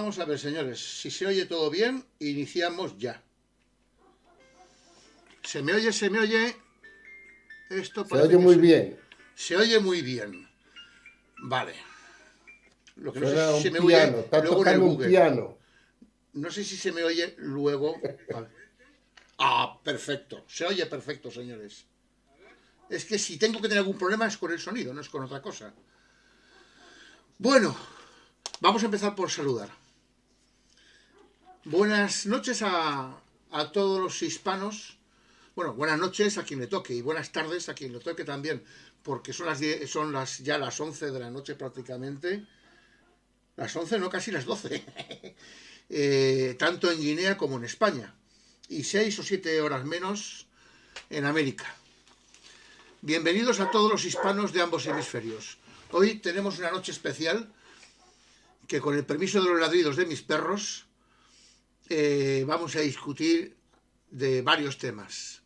Vamos a ver, señores, si se oye todo bien, iniciamos ya. ¿Se me oye? ¿Se me oye? Esto Se parece oye que muy bien. se oye muy bien. Vale. Lo que no sé es Suena si se un me oye piano. Está luego en el tocando un Google. piano. No sé si se me oye luego. A ver. Ah, perfecto. Se oye perfecto, señores. Es que si tengo que tener algún problema es con el sonido, no es con otra cosa. Bueno, vamos a empezar por saludar. Buenas noches a todos los hispanos. Bueno, buenas noches a quien le toque y buenas tardes a quien le toque también, porque son ya las 11 de la noche prácticamente. Las 11 no, casi las 12. Tanto en Guinea como en España. Y 6 o 7 horas menos en América. Bienvenidos a todos los hispanos de ambos hemisferios. Hoy tenemos una noche especial que, con el permiso de los ladridos de mis perros, vamos a discutir de varios temas.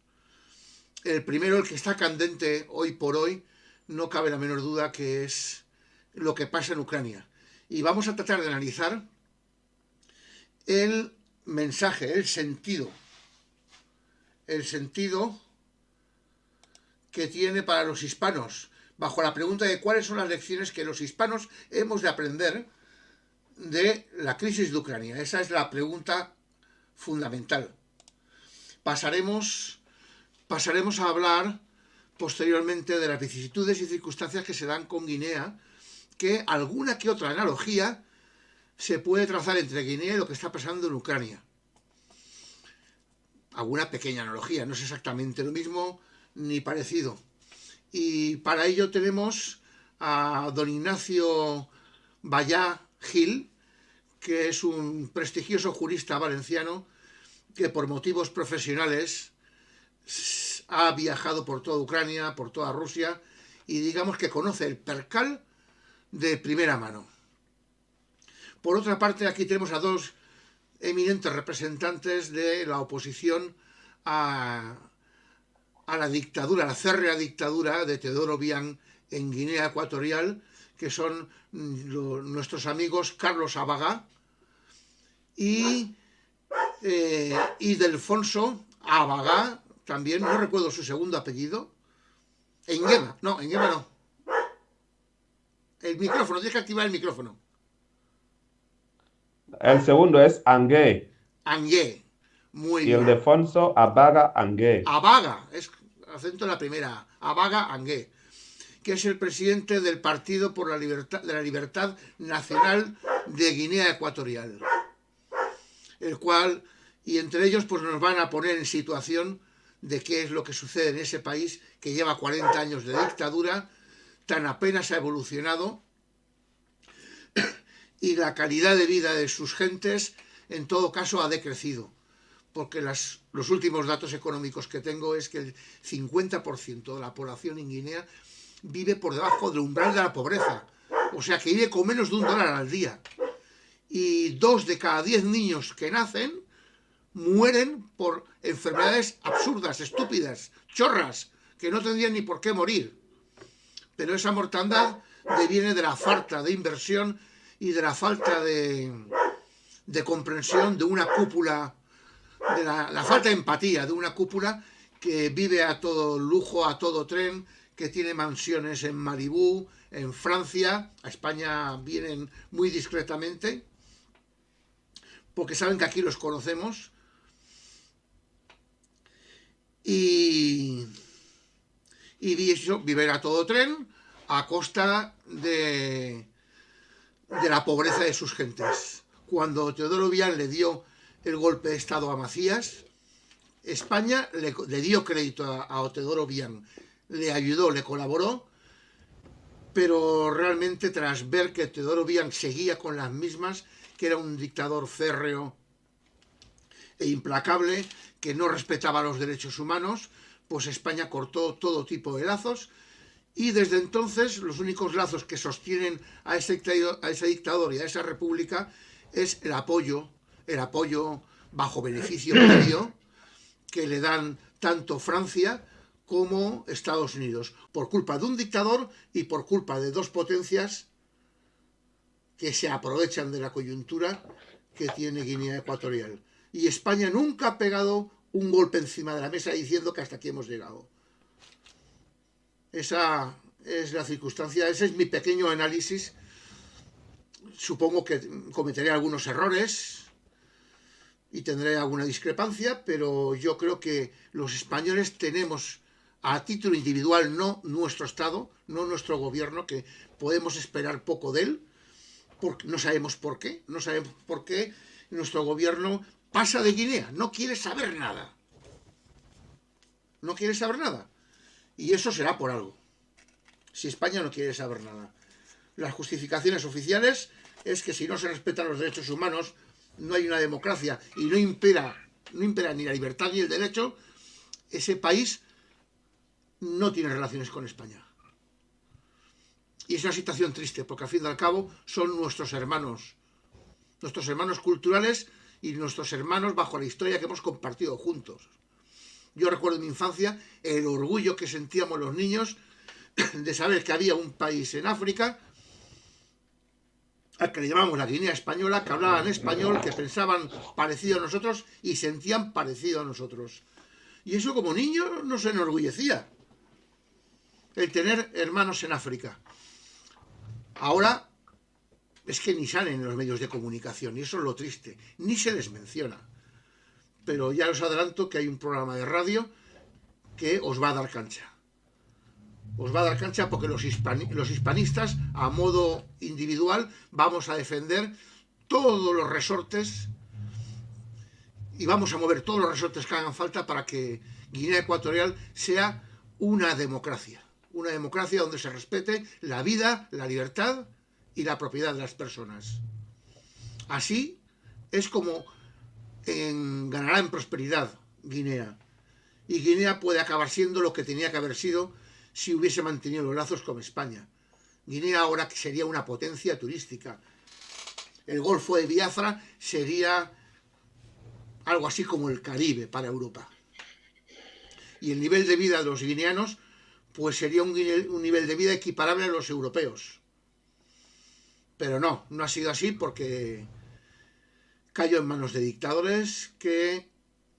El primero, el que está candente hoy por hoy, no cabe la menor duda que es lo que pasa en Ucrania. Y vamos a tratar de analizar el mensaje, el sentido que tiene para los hispanos, bajo la pregunta de cuáles son las lecciones que los hispanos hemos de aprender de la crisis de Ucrania. Esa es la pregunta fundamental. Pasaremos a hablar posteriormente de las vicisitudes y circunstancias que se dan con Guinea, que alguna que otra analogía se puede trazar entre Guinea y lo que está pasando en Ucrania. Alguna pequeña analogía, no es exactamente lo mismo ni parecido. Y para ello tenemos a don Ignacio Bayá Gil, que es un prestigioso jurista valenciano que por motivos profesionales ha viajado por toda Ucrania, por toda Rusia, y digamos que conoce el percal de primera mano. Por otra parte, aquí tenemos a dos eminentes representantes de la oposición a la dictadura, a la férrea dictadura de Teodoro Obiang en Guinea Ecuatorial, que son nuestros amigos Carlos Abagá y Ildefonso Abagá, también, no recuerdo su segundo apellido. Nguema no. El micrófono, tienes que activar el micrófono. El segundo es Angué Angué, muy y el bien. Ildefonso Abaga Angué. Abaga, es acento en la primera, Abaga Angué, que es el presidente del Partido por la Libertad Nacional de Guinea Ecuatorial, el cual, y entre ellos, pues nos van a poner en situación de qué es lo que sucede en ese país que lleva 40 años de dictadura, tan apenas ha evolucionado, y la calidad de vida de sus gentes, en todo caso, ha decrecido, porque los últimos datos económicos que tengo es que el 50% de la población en Guinea vive por debajo del umbral de la pobreza, o sea que vive con menos de $1 al día, y 2 de cada 10 niños que nacen mueren por enfermedades absurdas, estúpidas, chorras, que no tendrían ni por qué morir. Pero esa mortandad deviene de la falta de inversión y de la falta de comprensión de una cúpula, de la falta de empatía de una cúpula que vive a todo lujo, a todo tren, que tiene mansiones en Malibú, en Francia. A España vienen muy discretamente, porque saben que aquí los conocemos. Y viven a todo tren a costa de la pobreza de sus gentes. Cuando Teodoro Obiang le dio el golpe de estado a Macías, España le dio crédito a Teodoro Obiang, le ayudó, le colaboró, pero realmente, tras ver que Teodoro Obiang seguía con las mismas, que era un dictador férreo e implacable, que no respetaba los derechos humanos, pues España cortó todo tipo de lazos, y desde entonces los únicos lazos que sostienen a ese dictador y a esa república es el apoyo bajo beneficio previo que le dan tanto Francia como Estados Unidos, por culpa de un dictador y por culpa de dos potencias que se aprovechan de la coyuntura que tiene Guinea Ecuatorial. Y España nunca ha pegado un golpe encima de la mesa diciendo que hasta aquí hemos llegado. Esa es la circunstancia, ese es mi pequeño análisis. Supongo que cometeré algunos errores y tendré alguna discrepancia, pero yo creo que los españoles tenemos, a título individual, no nuestro Estado, no nuestro gobierno, que podemos esperar poco de él, porque no sabemos por qué, nuestro gobierno pasa de Guinea, no quiere saber nada. No quiere saber nada. Y eso será por algo. Si España no quiere saber nada. Las justificaciones oficiales es que si no se respetan los derechos humanos, no hay una democracia y no impera ni la libertad ni el derecho, ese país no tiene relaciones con España. Y es una situación triste, porque al fin y al cabo son nuestros hermanos culturales y nuestros hermanos bajo la historia que hemos compartido juntos. Yo recuerdo en mi infancia el orgullo que sentíamos los niños de saber que había un país en África al que le llamamos la Guinea Española, que hablaban español, que pensaban parecido a nosotros y sentían parecido a nosotros. Y eso como niño nos enorgullecía, el tener hermanos en África. Ahora es que ni salen en los medios de comunicación, y eso es lo triste, ni se les menciona. Pero ya os adelanto que hay un programa de radio que os va a dar cancha. Os va a dar cancha porque los hispanistas, a modo individual, vamos a defender todos los resortes y vamos a mover todos los resortes que hagan falta para que Guinea Ecuatorial sea una democracia donde se respete la vida, la libertad y la propiedad de las personas. Así es como ganará en prosperidad Guinea. Y Guinea puede acabar siendo lo que tenía que haber sido si hubiese mantenido los lazos con España. Guinea ahora sería una potencia turística. El Golfo de Biafra sería algo así como el Caribe para Europa. Y el nivel de vida de los guineanos pues sería un nivel de vida equiparable a los europeos. Pero no ha sido así porque cayó en manos de dictadores que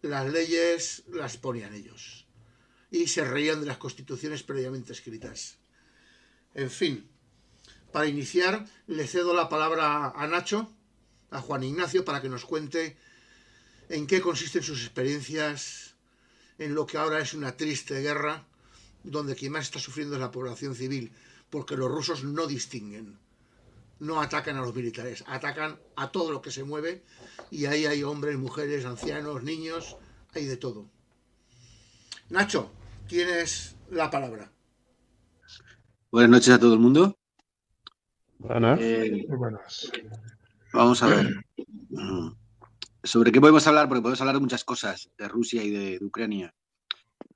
las leyes las ponían ellos y se reían de las constituciones previamente escritas. En fin, para iniciar le cedo la palabra a Nacho, a Juan Ignacio, para que nos cuente en qué consisten sus experiencias en lo que ahora es una triste guerra donde quien más está sufriendo es la población civil, porque los rusos no distinguen, no atacan a los militares, atacan a todo lo que se mueve y ahí hay hombres, mujeres, ancianos, niños, hay de todo. Nacho, tienes la palabra. Buenas noches a todo el mundo. Buenas. Muy buenas. Vamos a ver. ¿Sobre qué podemos hablar? Porque podemos hablar de muchas cosas, de Rusia y de Ucrania.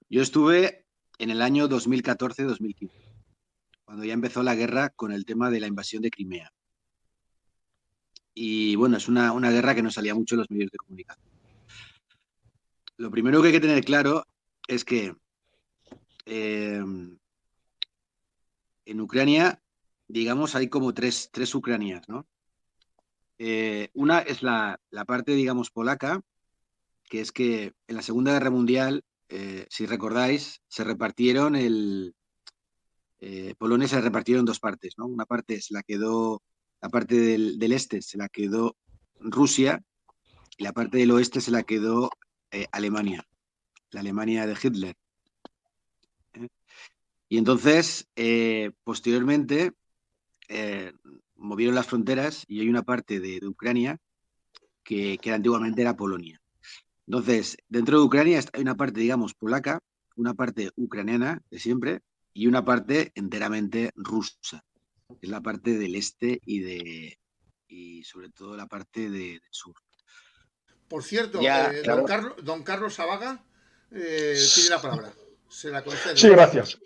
Yo estuve en el año 2014-2015, cuando ya empezó la guerra con el tema de la invasión de Crimea. Y bueno, es una guerra que no salía mucho en los medios de comunicación. Lo primero que hay que tener claro es que en Ucrania, digamos, hay como tres Ucranias, ¿no? Una es la parte, digamos, polaca, que es que en la Segunda Guerra Mundial, si recordáis, se repartieron Polonia se repartieron en dos partes, ¿no? Una parte se la quedó, la parte del este se la quedó Rusia y la parte del oeste se la quedó Alemania, la Alemania de Hitler. Y entonces, posteriormente, movieron las fronteras y hay una parte de Ucrania que antiguamente era Polonia. Entonces, dentro de Ucrania hay una parte, digamos, polaca, una parte ucraniana de siempre y una parte enteramente rusa. Es la parte del este y sobre todo la parte del sur. Por cierto, claro. don Carlos Sabaga tiene la palabra. Se la concedo. Sí, gracias.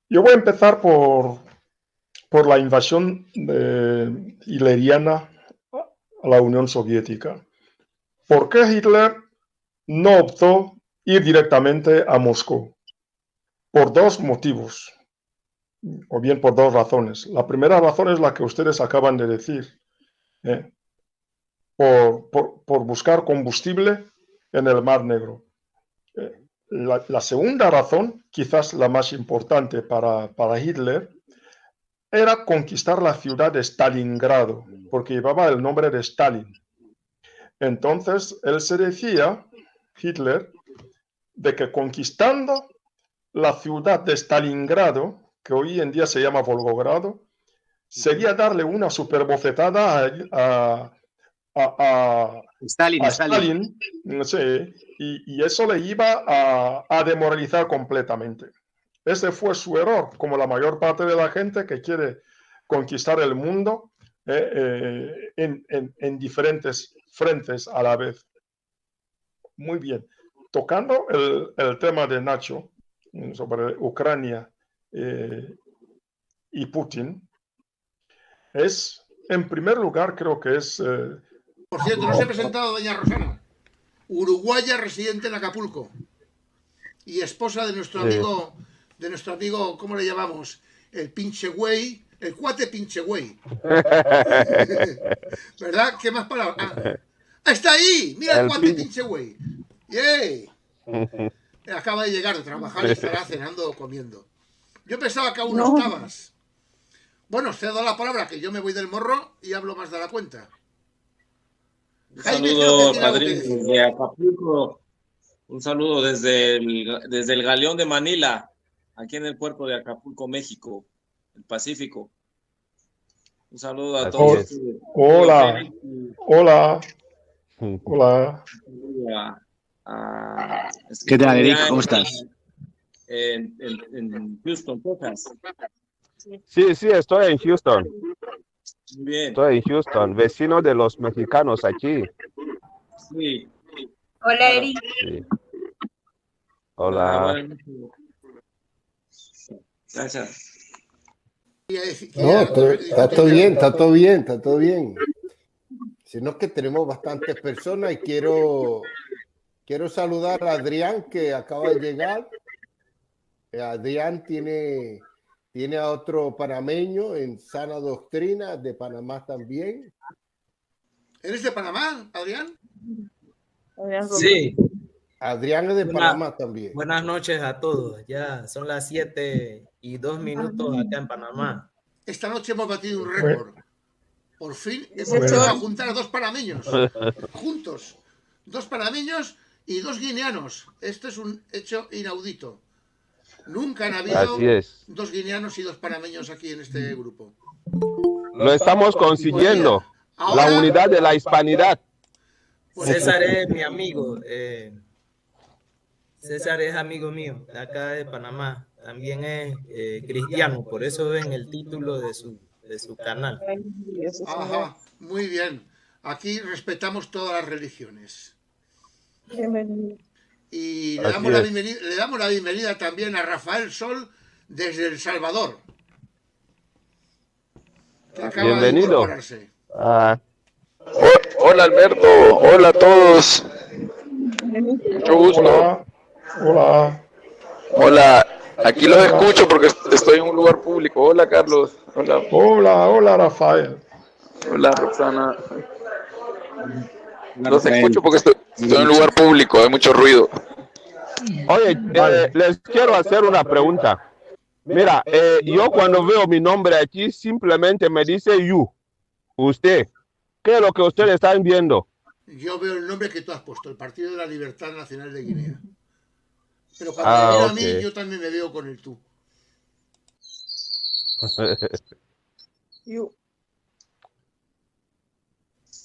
Yo voy a empezar por la invasión hitleriana a la Unión Soviética. ¿Por qué Hitler no optó ir directamente a Moscú? Por dos motivos, o bien por dos razones. La primera razón es la que ustedes acaban de decir. por buscar combustible en el Mar Negro. La segunda razón, quizás la más importante para Hitler, era conquistar la ciudad de Stalingrado, porque llevaba el nombre de Stalin. Entonces, él se decía, Hitler, de que conquistando la ciudad de Stalingrado, que hoy en día se llama Volgogrado, sería darle una superbofetada a Stalin, no sé, y eso le iba a demoralizar completamente. Ese fue su error, como la mayor parte de la gente que quiere conquistar el mundo en diferentes frentes a la vez. Muy bien. Tocando el tema de Nacho sobre Ucrania y Putin, es, en primer lugar, creo que es... Por cierto, nos he presentado a doña Rosana, uruguaya residente en Acapulco y esposa de nuestro amigo, ¿cómo le llamamos? El pinche güey, el cuate pinche güey. ¿Verdad? ¿Qué más palabras? Ah, está ahí, mira el cuate pinche güey. ¡Yay! Acaba de llegar de trabajar y estará cenando o comiendo. Yo pensaba que aún no estabas. Bueno, cedo la palabra, que yo me voy del morro y hablo más de la cuenta. Un saludo, padrino, de Acapulco. Un saludo desde el Galeón de Manila, aquí en el puerto de Acapulco, México, el Pacífico. Un saludo a todos. Hola. Hola. Hola. ¿Qué tal, Eric? ¿Cómo estás? En Houston, Texas. Sí, estoy en Houston. Muy bien. Estoy en Houston, vecino de los mexicanos aquí. Sí. Hola, Eric. Sí. Hola. Gracias. No, está todo bien. Sino que tenemos bastantes personas y quiero saludar a Adrián, que acaba de llegar. Adrián tiene a otro panameño en Sana Doctrina, de Panamá también. ¿Eres de Panamá, Adrián? Sí. Adrián es de Panamá también. Buenas noches a todos. Ya son las 7:02 acá en Panamá. Esta noche hemos batido un récord. Por fin hemos llegado a juntar a dos panameños juntos. Dos panameños y dos guineanos. Esto es un hecho inaudito. Nunca han habido dos guineanos y dos panameños aquí en este grupo. Lo estamos consiguiendo. Ahora, la unidad de la hispanidad. César es mi amigo. César es amigo mío, de acá de Panamá. También es cristiano, por eso ven el título de su canal. Ajá, muy bien. Aquí respetamos todas las religiones. Y le damos la bienvenida también a Rafael Sol desde El Salvador, que acaba bienvenido. de incorporarse. Hola Alberto, hola a todos. Mucho gusto. Hola, aquí los escucho porque estoy en un lugar público. Hola Carlos. Hola Rafael. Hola Roxana. Los escucho porque estoy en un lugar público, hay mucho ruido. Oye, les quiero hacer una pregunta. Mira, yo cuando veo mi nombre aquí simplemente me dice usted. ¿Qué es lo que ustedes están viendo? Yo veo el nombre que tú has puesto, el Partido de la Libertad Nacional de Guinea. Pero cuando me mira a mí, yo también me veo con el tú.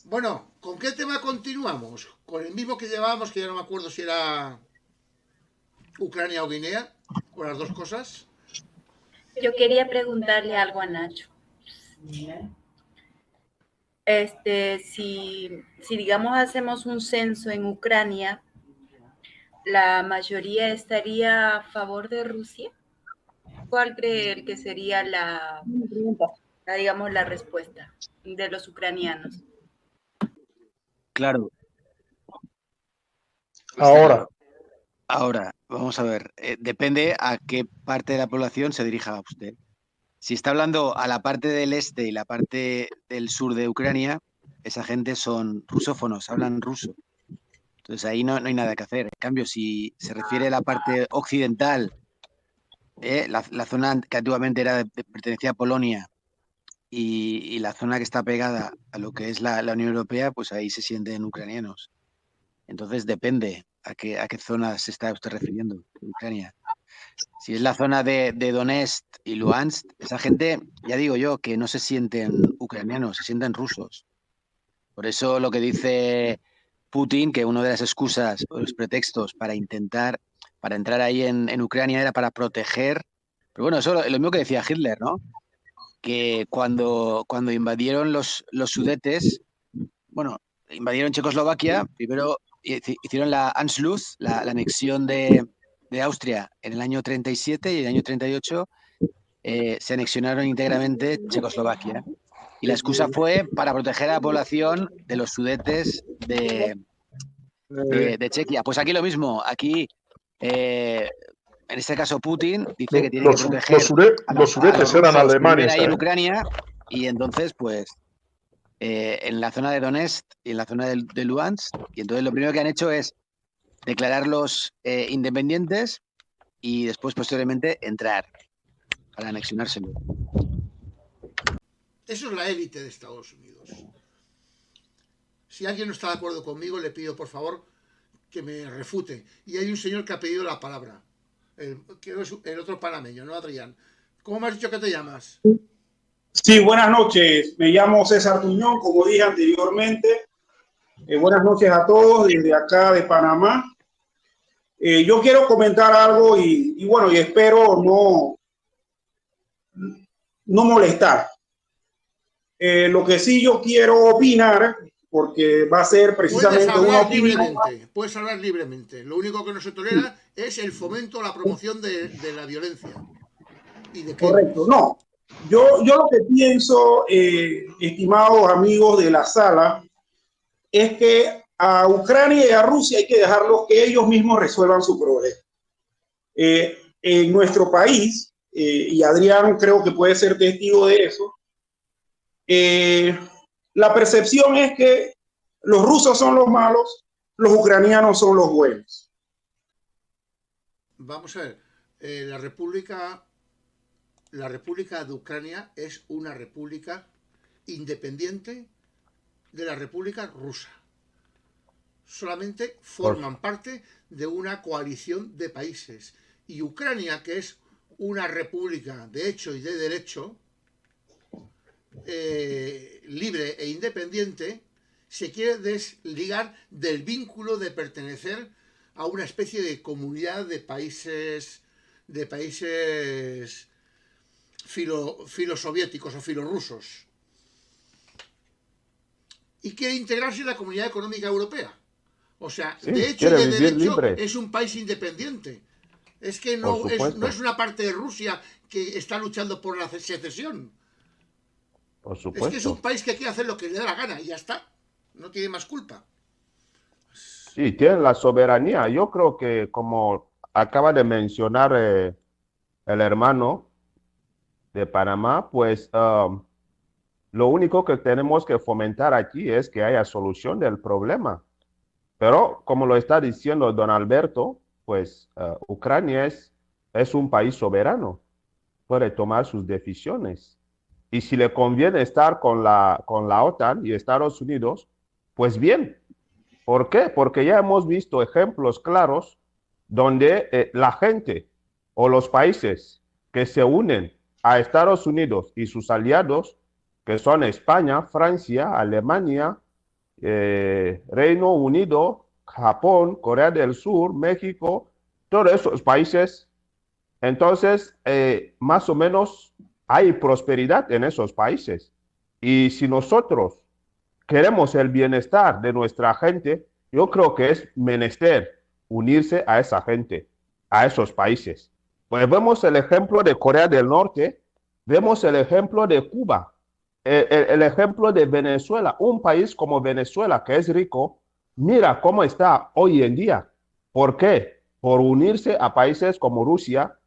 Bueno, ¿con qué tema continuamos? ¿Con el mismo que llevábamos, que ya no me acuerdo si era Ucrania o Guinea? ¿O las dos cosas? Yo quería preguntarle algo a Nacho. Si digamos hacemos un censo en Ucrania, ¿la mayoría estaría a favor de Rusia? ¿Cuál cree él que sería la respuesta de los ucranianos? Claro. Ahora, vamos a ver. Depende a qué parte de la población se dirija usted. Si está hablando a la parte del este y la parte del sur de Ucrania, esa gente son rusófonos, hablan ruso. Entonces ahí no hay nada que hacer. En cambio, si se refiere a la parte occidental, la zona que antiguamente pertenecía a Polonia y la zona que está pegada a lo que es la Unión Europea, pues ahí se sienten ucranianos. Entonces depende a qué zona se está usted refiriendo de Ucrania. Si es la zona de Donetsk y Luhansk, esa gente, ya digo yo, que no se sienten ucranianos, se sienten rusos. Por eso lo que dice Putin, que una de las excusas o los pretextos para entrar ahí en Ucrania era para proteger. Pero bueno, eso es lo mismo que decía Hitler, ¿no? Que cuando invadieron los Sudetes, bueno, invadieron Checoslovaquia, primero hicieron la Anschluss, la anexión de Austria en el año 37 y en el año 38 se anexionaron íntegramente Checoslovaquia. Y la excusa fue para proteger a la población de los Sudetes de Chequia. Pues aquí lo mismo, aquí en este caso Putin dice que tiene que proteger los Sudetes eran alemanes ahí en Ucrania, y entonces pues en la zona de Donetsk y en la zona de Luhansk, y entonces lo primero que han hecho es declararlos independientes y después posteriormente entrar para anexionárselo. Eso es la élite de Estados Unidos. Si alguien no está de acuerdo conmigo, le pido por favor que me refute. Y hay un señor que ha pedido la palabra. El otro panameño, ¿no, Adrián? ¿Cómo me has dicho que te llamas? Sí, buenas noches. Me llamo César Tuñón, como dije anteriormente. Buenas noches a todos desde acá de Panamá. Yo quiero comentar algo y bueno, y espero no molestar. Lo que sí yo quiero opinar, porque va a ser precisamente una opinión. Puedes hablar libremente. Lo único que no se tolera es el fomento, la promoción de la violencia. Correcto, no. Yo lo que pienso, estimados amigos de la sala, es que a Ucrania y a Rusia hay que dejarlos que ellos mismos resuelvan su problema. En nuestro país, y Adrián creo que puede ser testigo de eso, la percepción es que los rusos son los malos, los ucranianos son los buenos. Vamos a ver, la República de Ucrania es una república independiente de la República Rusa. Solamente forman parte de una coalición de países. Y Ucrania, que es una república de hecho y de derecho, libre e independiente, se quiere desligar del vínculo de pertenecer a una especie de comunidad de países filosoviéticos o filorrusos, y quiere integrarse en la Comunidad Económica Europea. O sea, sí, de hecho y de derecho libre. Es un país independiente. Es que no es una parte de Rusia que está luchando por la secesión. Por supuesto. Es que es un país que quiere hacer lo que le da la gana y ya está. No tiene más culpa. Sí, tiene la soberanía. Yo creo que, como acaba de mencionar el hermano de Panamá, pues lo único que tenemos que fomentar aquí es que haya solución del problema. Pero, como lo está diciendo don Alberto, pues Ucrania es un país soberano, puede tomar sus decisiones. Y si le conviene estar con la OTAN y Estados Unidos, pues bien. ¿Por qué? Porque ya hemos visto ejemplos claros donde la gente o los países que se unen a Estados Unidos y sus aliados, que son España, Francia, Alemania, Reino Unido, Japón, Corea del Sur, México, todos esos países, entonces más o menos hay prosperidad en esos países. Y si nosotros queremos el bienestar de nuestra gente, yo creo que es menester unirse a esa gente, a esos países. Pues vemos el ejemplo de Corea del Norte, vemos el ejemplo de Cuba, el ejemplo de Venezuela, un país como Venezuela que es rico, mira cómo está hoy en día. ¿Por qué? Por unirse a países como Rusia,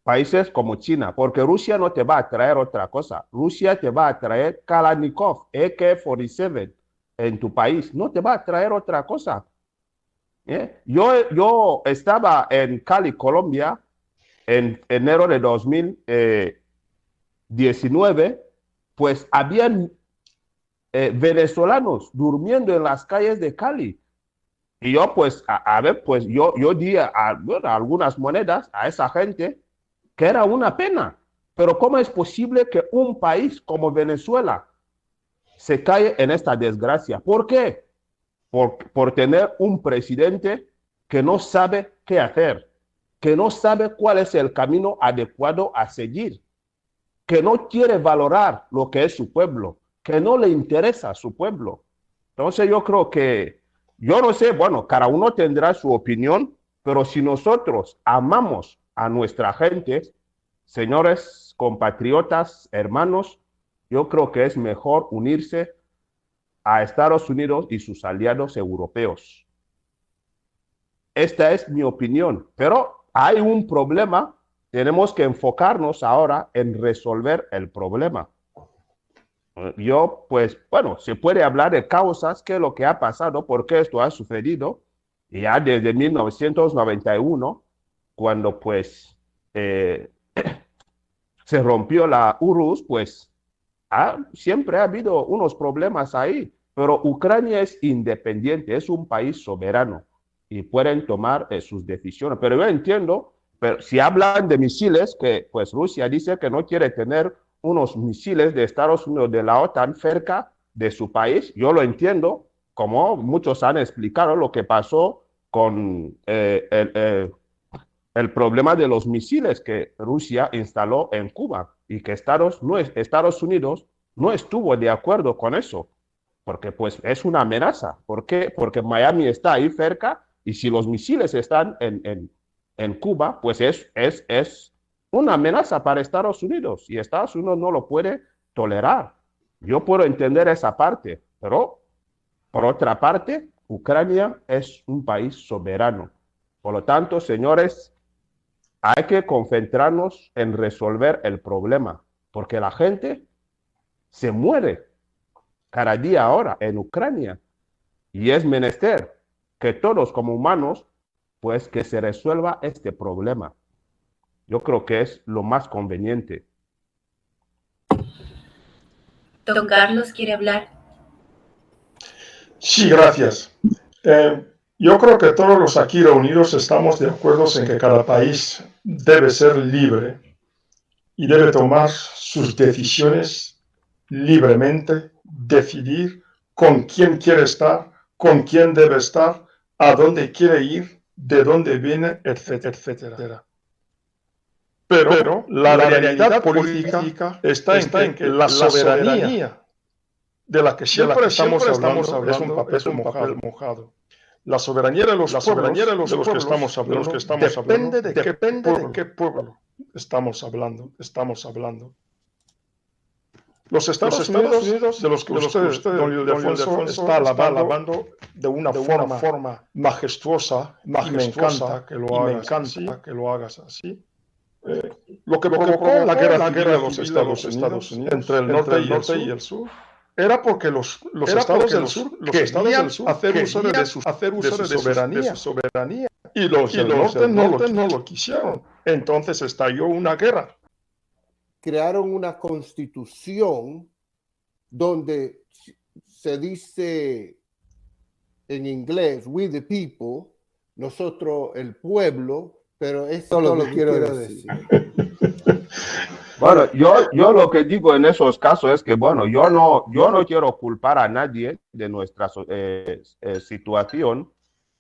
países como China, porque Rusia no te va a traer otra cosa. Rusia te va a traer Kalashnikov, AK-47. en tu país no te va a traer otra cosa. Yo estaba en Cali, Colombia, en enero de 2019, pues habían venezolanos durmiendo en las calles de Cali. Y yo, pues, pues yo di algunas monedas a esa gente, que era una pena. Pero ¿cómo es posible que un país como Venezuela se cae en esta desgracia? ¿Por qué? Por tener un presidente que no sabe qué hacer, que no sabe cuál es el camino adecuado a seguir, que no quiere valorar lo que es su pueblo, que no le interesa a su pueblo. Entonces yo creo que, yo no sé, bueno, cada uno tendrá su opinión, pero si nosotros amamos a nuestra gente, señores compatriotas, hermanos, yo creo que es mejor unirse a Estados Unidos y sus aliados europeos. Esta es mi opinión, pero hay un problema, tenemos que enfocarnos ahora en resolver el problema. Yo, pues, bueno, se puede hablar de causas, qué es lo que ha pasado, por qué esto ha sucedido, y ya desde 1991, cuando, pues, se rompió la URSS, pues, siempre ha habido unos problemas ahí, pero Ucrania es independiente, es un país soberano, y pueden tomar sus decisiones. Pero yo entiendo, pero si hablan de misiles, que, pues, Rusia dice que no quiere tener unos misiles de Estados Unidos, de la OTAN, cerca de su país. Yo lo entiendo, como muchos han explicado lo que pasó con el problema de los misiles que Rusia instaló en Cuba y que Estados Unidos no estuvo de acuerdo con eso, porque pues es una amenaza. ¿Por qué? Porque Miami está ahí cerca y si los misiles están en Cuba, pues es una amenaza para Estados Unidos y Estados Unidos no lo puede tolerar. Yo puedo entender esa parte, pero por otra parte, Ucrania es un país soberano. Por lo tanto, señores, hay que concentrarnos en resolver el problema, porque la gente se muere cada día ahora en Ucrania y es menester que todos como humanos, pues que se resuelva este problema. Yo creo que es lo más conveniente. Don Carlos, ¿quiere hablar? Sí, gracias. Yo creo que todos los aquí reunidos estamos de acuerdo en que cada país debe ser libre y debe tomar sus decisiones libremente, decidir con quién quiere estar, con quién debe estar, a dónde quiere ir, de dónde viene, etcétera, etcétera. Pero la realidad política está en que la soberanía de la que siempre estamos hablando es un papel mojado. La soberanía de los pueblos que estamos hablando depende de qué pueblo estamos hablando. Los Estados Unidos, de los que usted, don Ildefonso, está alabando de una forma majestuosa, y me encanta que lo hagas así. Lo que provocó la guerra de los Estados Unidos entre el norte y el sur era porque los estados del sur querían hacer uso de su soberanía y los del norte no lo quisieron. Entonces estalló una guerra. Crearon una constitución donde se dice en inglés, we the people, nosotros el pueblo, pero esto es lo que quiero decir. Bueno, yo lo que digo en esos casos es que, bueno, yo no quiero culpar a nadie de nuestra situación.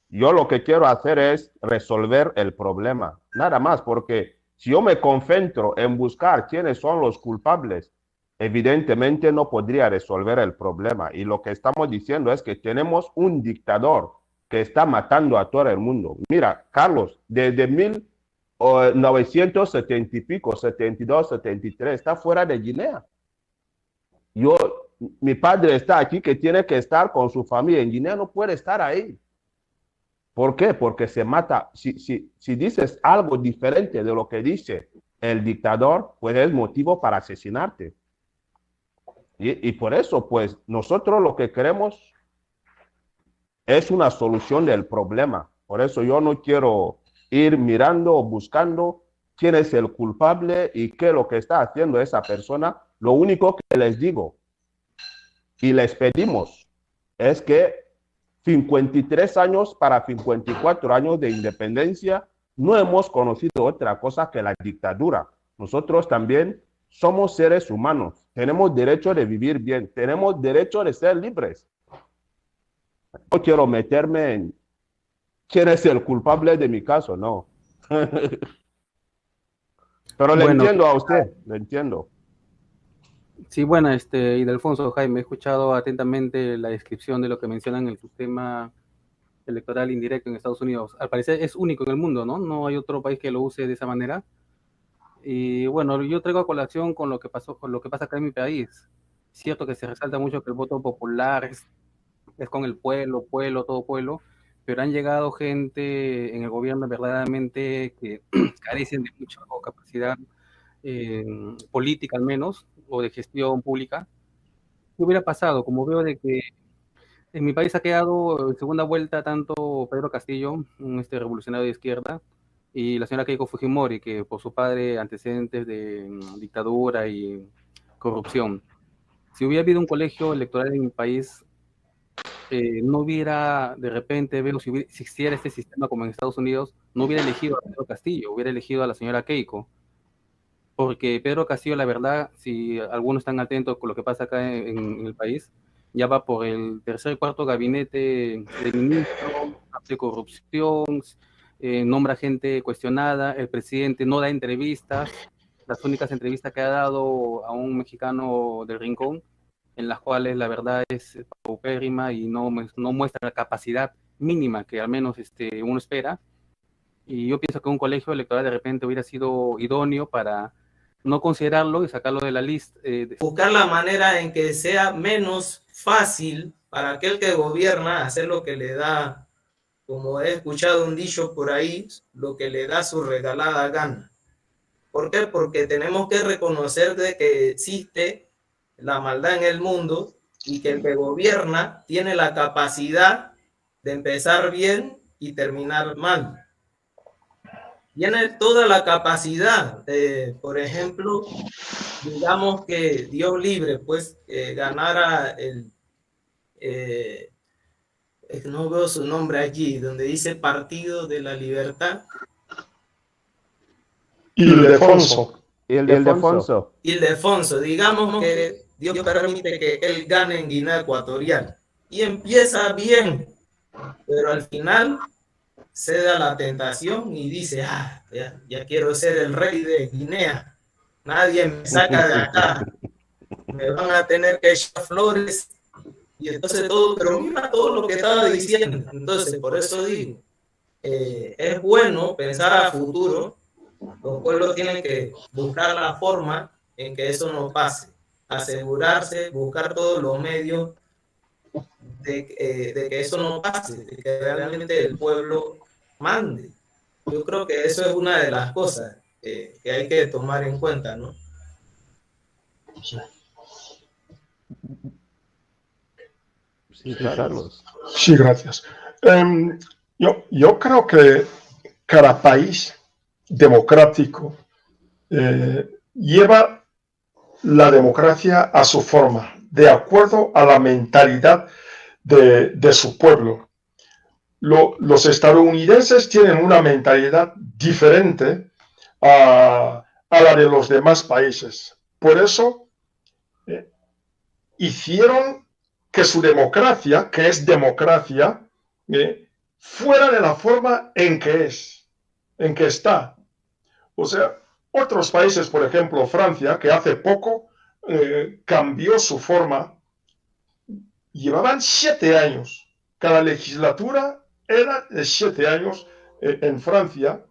Yo lo que quiero hacer es resolver el problema, nada más, porque si yo me concentro en buscar quiénes son los culpables, evidentemente no podría resolver el problema. Y lo que estamos diciendo es que tenemos un dictador que está matando a todo el mundo. Mira, Carlos, desde 1970 y pico, 72, 73, está fuera de Guinea. Mi padre está aquí, que tiene que estar con su familia en Guinea, no puede estar ahí. ¿Por qué? Porque se mata. Si dices algo diferente de lo que dice el dictador, pues es motivo para asesinarte. Y por eso, pues, nosotros lo que queremos es una solución del problema. Por eso yo no quiero ir mirando o buscando quién es el culpable y qué es lo que está haciendo esa persona. Lo único que les digo y les pedimos es que 53 años para 54 años de independencia no hemos conocido otra cosa que la dictadura. Nosotros también somos seres humanos, tenemos derecho de vivir bien, tenemos derecho de ser libres. No quiero meterme en quién es el culpable de mi caso, no. Pero le entiendo a usted, le entiendo. Sí, bueno, Ildefonso, Jaime, he escuchado atentamente la descripción de lo que mencionan en el sistema electoral indirecto en Estados Unidos. Al parecer es único en el mundo, ¿no? No hay otro país que lo use de esa manera. Y bueno, yo traigo a colación con lo que pasó, con lo que pasa acá en mi país. Cierto que se resalta mucho que el voto popular es con el pueblo, todo pueblo, pero han llegado gente en el gobierno verdaderamente que carecen de mucha capacidad política al menos, o de gestión pública. ¿Qué hubiera pasado? Como veo de que en mi país ha quedado en segunda vuelta tanto Pedro Castillo, un revolucionario de izquierda, y la señora Keiko Fujimori, que por su padre antecedentes de dictadura y corrupción. Si hubiera habido un colegio electoral en mi país, no hubiera, de repente, veo, si existiera este sistema como en Estados Unidos, no hubiera elegido a Pedro Castillo, hubiera elegido a la señora Keiko. Porque Pedro Castillo, la verdad, si algunos están atentos con lo que pasa acá en el país, ya va por el tercer y cuarto gabinete de ministros, de corrupción, nombra gente cuestionada, el presidente no da entrevistas, las únicas entrevistas que ha dado a un mexicano del Rincón, en las cuales la verdad es paupérrima y no muestra la capacidad mínima que al menos uno espera. Y yo pienso que un colegio electoral de repente hubiera sido idóneo para no considerarlo y sacarlo de la lista. Buscar la manera en que sea menos fácil para aquel que gobierna hacer lo que le da, como he escuchado un dicho por ahí, lo que le da su regalada gana. ¿Por qué? Porque tenemos que reconocer de que existe la maldad en el mundo y que el que gobierna tiene la capacidad de empezar bien y terminar mal. Tiene toda la capacidad de, por ejemplo, digamos que Dios libre, pues ganara el, no veo su nombre allí, donde dice Partido de la Libertad. Ildefonso. Ildefonso, digamos que Dios permite que él gane en Guinea Ecuatorial y empieza bien, pero al final cede a la tentación y dice, ya quiero ser el rey de Guinea, nadie me saca de acá, me van a tener que echar flores, y entonces todo, pero mira todo lo que estaba diciendo. Entonces, por eso digo, es bueno pensar a futuro, los pueblos tienen que buscar la forma en que eso no pase, asegurarse, buscar todos los medios de que eso no pase, de que realmente el pueblo mande. Yo creo que eso es una de las cosas que hay que tomar en cuenta, ¿no? Sí, Carlos. Sí, gracias. Yo creo que cada país democrático lleva la democracia a su forma, de acuerdo a la mentalidad de su pueblo. Los estadounidenses tienen una mentalidad diferente a la de los demás países. Por eso hicieron que su democracia, que es democracia, fuera de la forma en que está. O sea, otros países, por ejemplo, Francia, que hace poco cambió su forma, llevaban 7 años. Cada legislatura era de 7 años en Francia,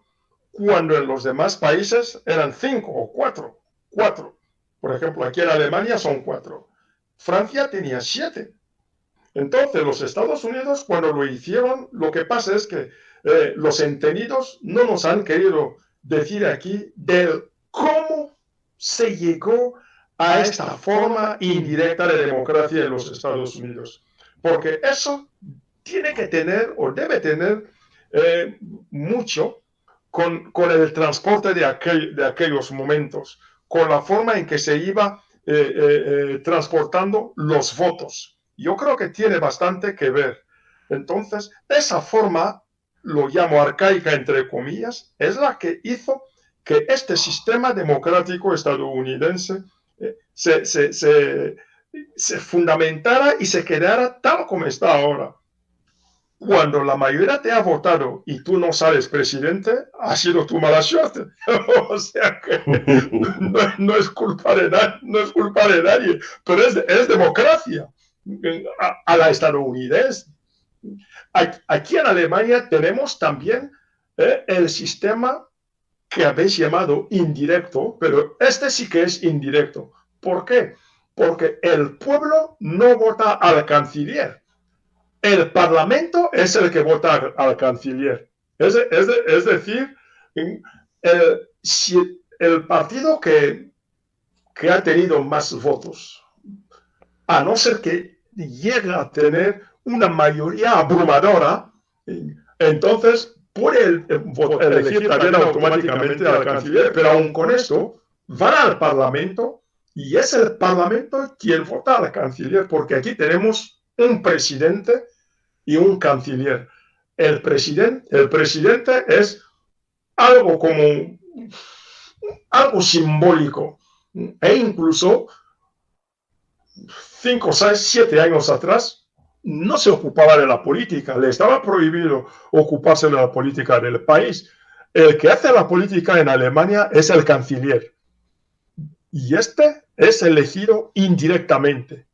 cuando en los demás países eran 5 o 4. Por ejemplo, aquí en Alemania son 4. Francia tenía 7. Entonces, los Estados Unidos, cuando lo hicieron, lo que pasa es que los entendidos no nos han querido decir aquí de cómo se llegó a esta forma indirecta de democracia en los Estados Unidos. Porque eso tiene que tener o debe tener mucho con el transporte de aquellos momentos, con la forma en que se iba transportando los votos. Yo creo que tiene bastante que ver. Entonces, esa forma, lo llamo arcaica entre comillas, es la que hizo que este sistema democrático estadounidense se fundamentara y se quedara tal como está ahora. Cuando la mayoría te ha votado y tú no sales presidente, ha sido tu mala suerte. O sea que no es culpa de nadie, pero es democracia a la estadounidense. Aquí en Alemania tenemos también el sistema que habéis llamado indirecto, pero este sí que es indirecto. ¿Por qué? Porque el pueblo no vota al canciller. El Parlamento es el que vota al canciller. Es decir, si el partido que ha tenido más votos, a no ser que llegue a tener una mayoría abrumadora, entonces puede elegir también automáticamente al canciller, pero aún con esto van al Parlamento y es el Parlamento quien vota al canciller, porque aquí tenemos un presidente y un canciller. El presidente es algo como algo simbólico, e incluso 5, 6, 7 años atrás no se ocupaba de la política, le estaba prohibido ocuparse de la política del país. El que hace la política en Alemania es el canciller, y este es elegido indirectamente,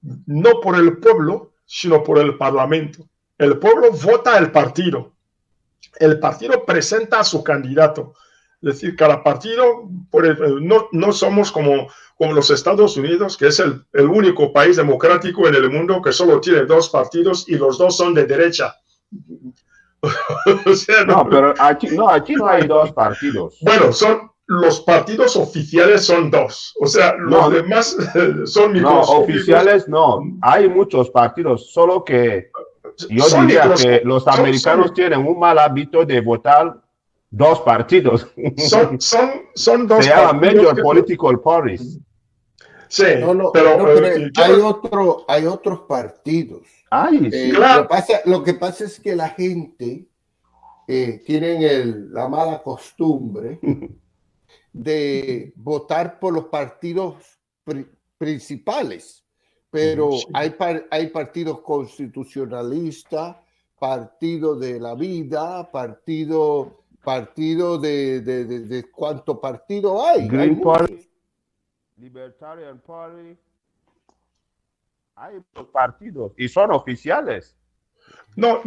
no por el pueblo, sino por el Parlamento. El pueblo vota al partido. El partido presenta a su candidato. Es decir, cada partido, no somos como los Estados Unidos, que es el único país democrático en el mundo que solo tiene 2 partidos y los 2 son de derecha. O sea, pero aquí no hay 2 partidos. Bueno, los partidos oficiales son 2. O sea, los demás son microscópicos. No, oficiales no. Hay muchos partidos, solo que yo diría que los americanos tienen un mal hábito de votar 2 partidos. Son 2 Se llama major political parties. Sí, pero hay otros partidos. Claro. Lo que pasa es que la gente tiene la mala costumbre de votar por los partidos principales, pero hay partidos constitucionalistas, partido de la vida, partido de ¿cuánto partido hay? Green Party, Libertarian Party, hay partidos y son oficiales. No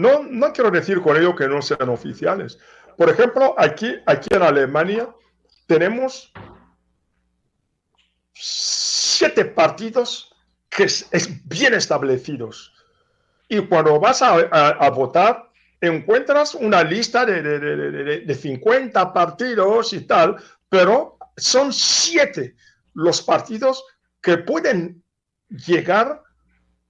quiero decir con ello que no sean oficiales. Por ejemplo, aquí en Alemania tenemos 7 partidos que es bien establecidos. Y cuando vas a votar, encuentras una lista de 50 partidos y tal, pero son 7 los partidos que pueden llegar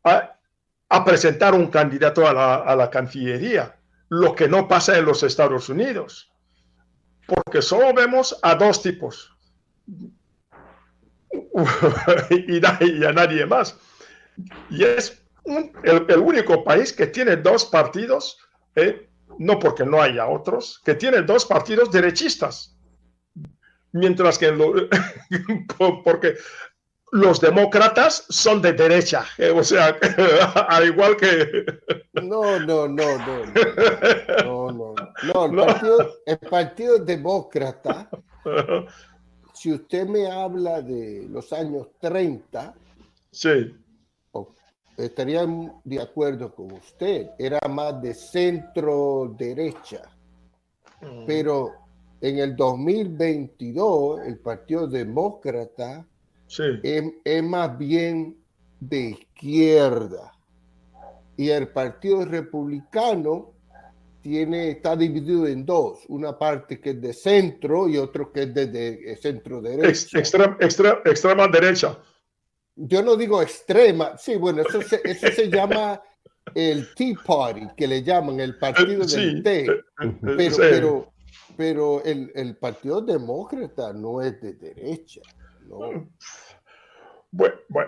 a presentar un candidato a la Cancillería, lo que no pasa en los Estados Unidos, porque solo vemos a 2 tipos y a nadie más. Y es el único país que tiene 2 partidos, no porque no haya otros, que tiene 2 partidos derechistas, mientras que porque los demócratas son de derecha, o sea, al igual que... No. El partido demócrata, si usted me habla de los años 30, sí, estaría de acuerdo con usted, era más de centro derecha, pero en el 2022 el Partido Demócrata es más bien de izquierda, y el Partido Republicano está dividido en 2, una parte que es de centro y otro que es de centro derecha. Extrema derecha. Yo no digo extrema, sí, bueno, eso se llama el Tea Party, que le llaman el partido del té, pero el Partido Demócrata no es de derecha, ¿no?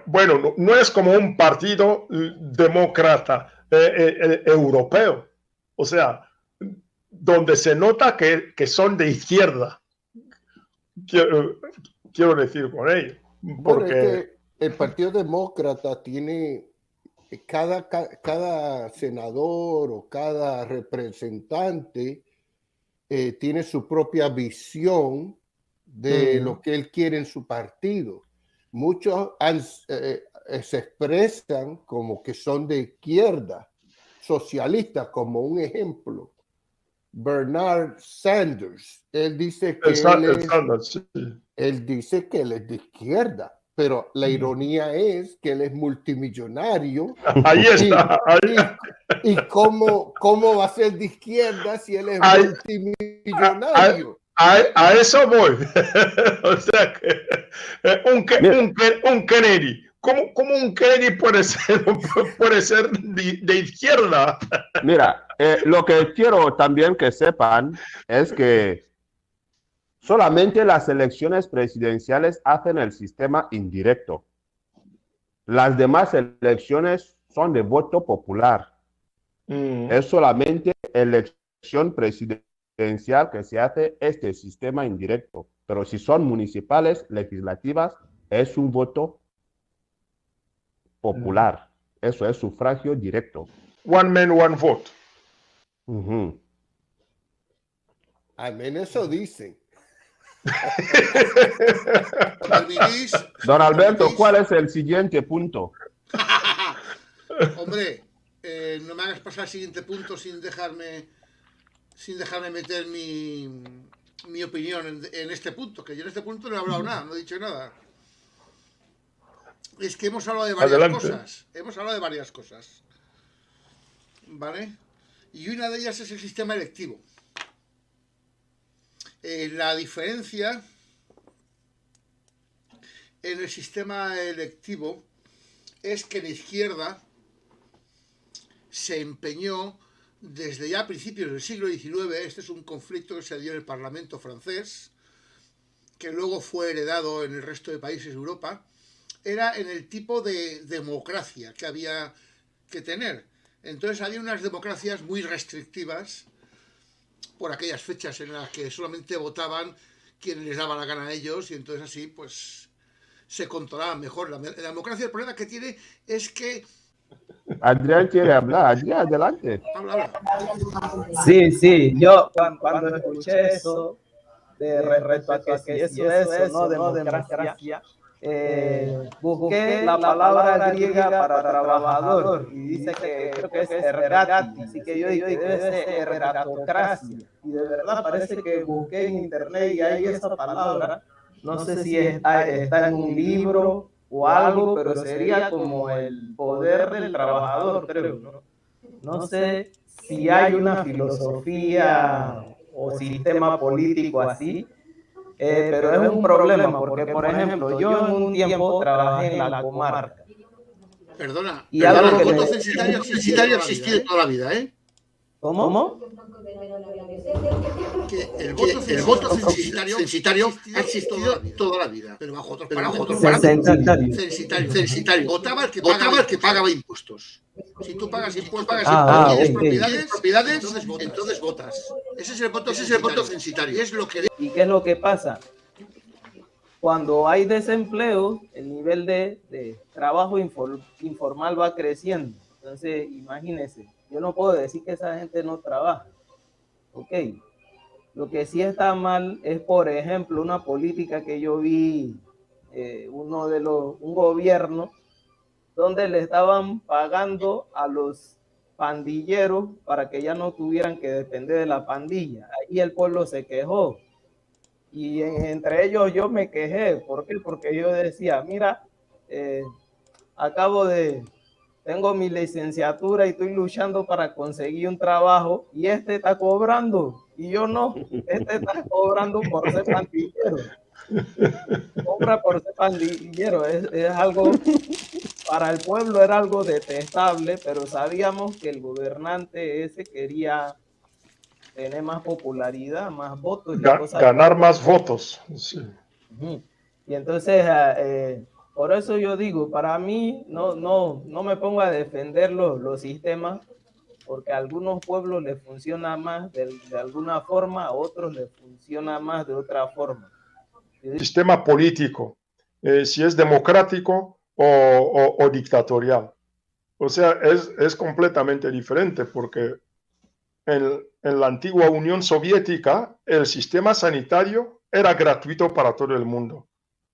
Bueno, no es como un partido demócrata europeo, o sea, donde se nota que son de izquierda, quiero decir con ello. Porque bueno, es que el Partido Demócrata tiene cada senador o cada representante tiene su propia visión de lo que él quiere en su partido. Muchos se expresan como que son de izquierda, socialistas, como un ejemplo. Bernard Sanders, él dice que él dice que él es de izquierda, pero la ironía es que él es multimillonario. Ahí está. ¿Y cómo va a ser de izquierda si él es multimillonario? A eso voy. O sea que un Kennedy. ¿Cómo un Kennedy puede ser de izquierda? Mira, lo que quiero también que sepan es que solamente las elecciones presidenciales hacen el sistema indirecto. Las demás elecciones son de voto popular. Es solamente elección presidencial que se hace este sistema indirecto. Pero si son municipales, legislativas, es un voto popular. Eso es sufragio directo. One man, one vote. Amén, eso dicen. Don Alberto, ¿cuál es el siguiente punto? Hombre, no me hagas pasar al siguiente punto sin dejarme meter mi opinión en este punto, que yo en este punto no he hablado nada, no he dicho nada. Es que hemos hablado de varias cosas. ¿Vale? Y una de ellas es el sistema electivo. La diferencia en el sistema electivo es que la izquierda se empeñó desde ya a principios del siglo XIX. Este es un conflicto que se dio en el Parlamento francés, que luego fue heredado en el resto de países de Europa. Era en el tipo de democracia que había que tener. Entonces había unas democracias muy restrictivas por aquellas fechas en las que solamente votaban quienes les daba la gana a ellos, y entonces así pues se controlaban mejor. La democracia, el problema que tiene es que... Adrián quiere hablar. Adrián, adelante. Habla. Sí, yo cuando escuché eso de respecto a que si eso es no democracia, busqué la palabra griega para trabajador y dice que creo que es errati, así que yo dije debe ser erratocracia, y de verdad parece que busqué en internet y hay esa palabra, no sé si está en un libro o algo, pero sería como el poder del trabajador, creo, no sé si hay una filosofía o sistema político así. Pero es un problema porque, por ejemplo, yo en un tiempo trabajé en la comarca. Perdona, y algo el voto censitario ha existido toda la vida, ¿eh? ¿Cómo? Que el voto censitario ha existido toda la vida, pero bajo otros parámetros. Censitario. Votaba el que pagaba impuestos. Si tú pagas impuestos, tienes propiedades, entonces votas. Ese es el voto censitario. ¿Y qué es lo que pasa? Cuando hay desempleo, el nivel de trabajo informal va creciendo. Entonces, imagínense, yo no puedo decir que esa gente no trabaja. Ok. Lo que sí está mal es, por ejemplo, una política que yo vi, un gobierno donde le estaban pagando a los pandilleros para que ya no tuvieran que depender de la pandilla. Ahí el pueblo se quejó. Y entre ellos yo me quejé. ¿Por qué? Porque yo decía, mira, tengo mi licenciatura y estoy luchando para conseguir un trabajo y este está cobrando y yo no. Este está cobrando por ser pandillero. Cobra por ser pandillero. Es algo para el pueblo era algo detestable, pero sabíamos que el gobernante ese quería tener más popularidad, más votos. Y ganar más votos. Sí. Y entonces, por eso yo digo, para mí, no me pongo a defender los sistemas, porque a algunos pueblos les funciona más de alguna forma, a otros les funciona más de otra forma. Sistema político, si es democrático o dictatorial. O sea, es completamente diferente, porque en la antigua Unión Soviética el sistema sanitario era gratuito para todo el mundo.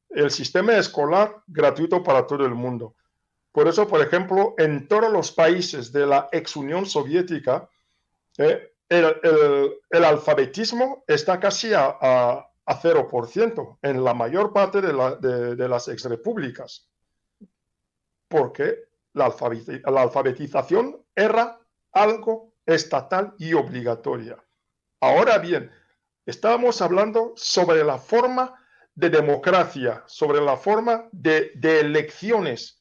El sistema escolar gratuito para todo el mundo. Por eso, por ejemplo, en todos los países de la ex Unión Soviética, el alfabetismo está casi a 0% en la mayor parte de las exrepúblicas, porque la alfabetización era algo estatal y obligatoria. Ahora bien, estábamos hablando sobre la forma de democracia, sobre la forma de elecciones,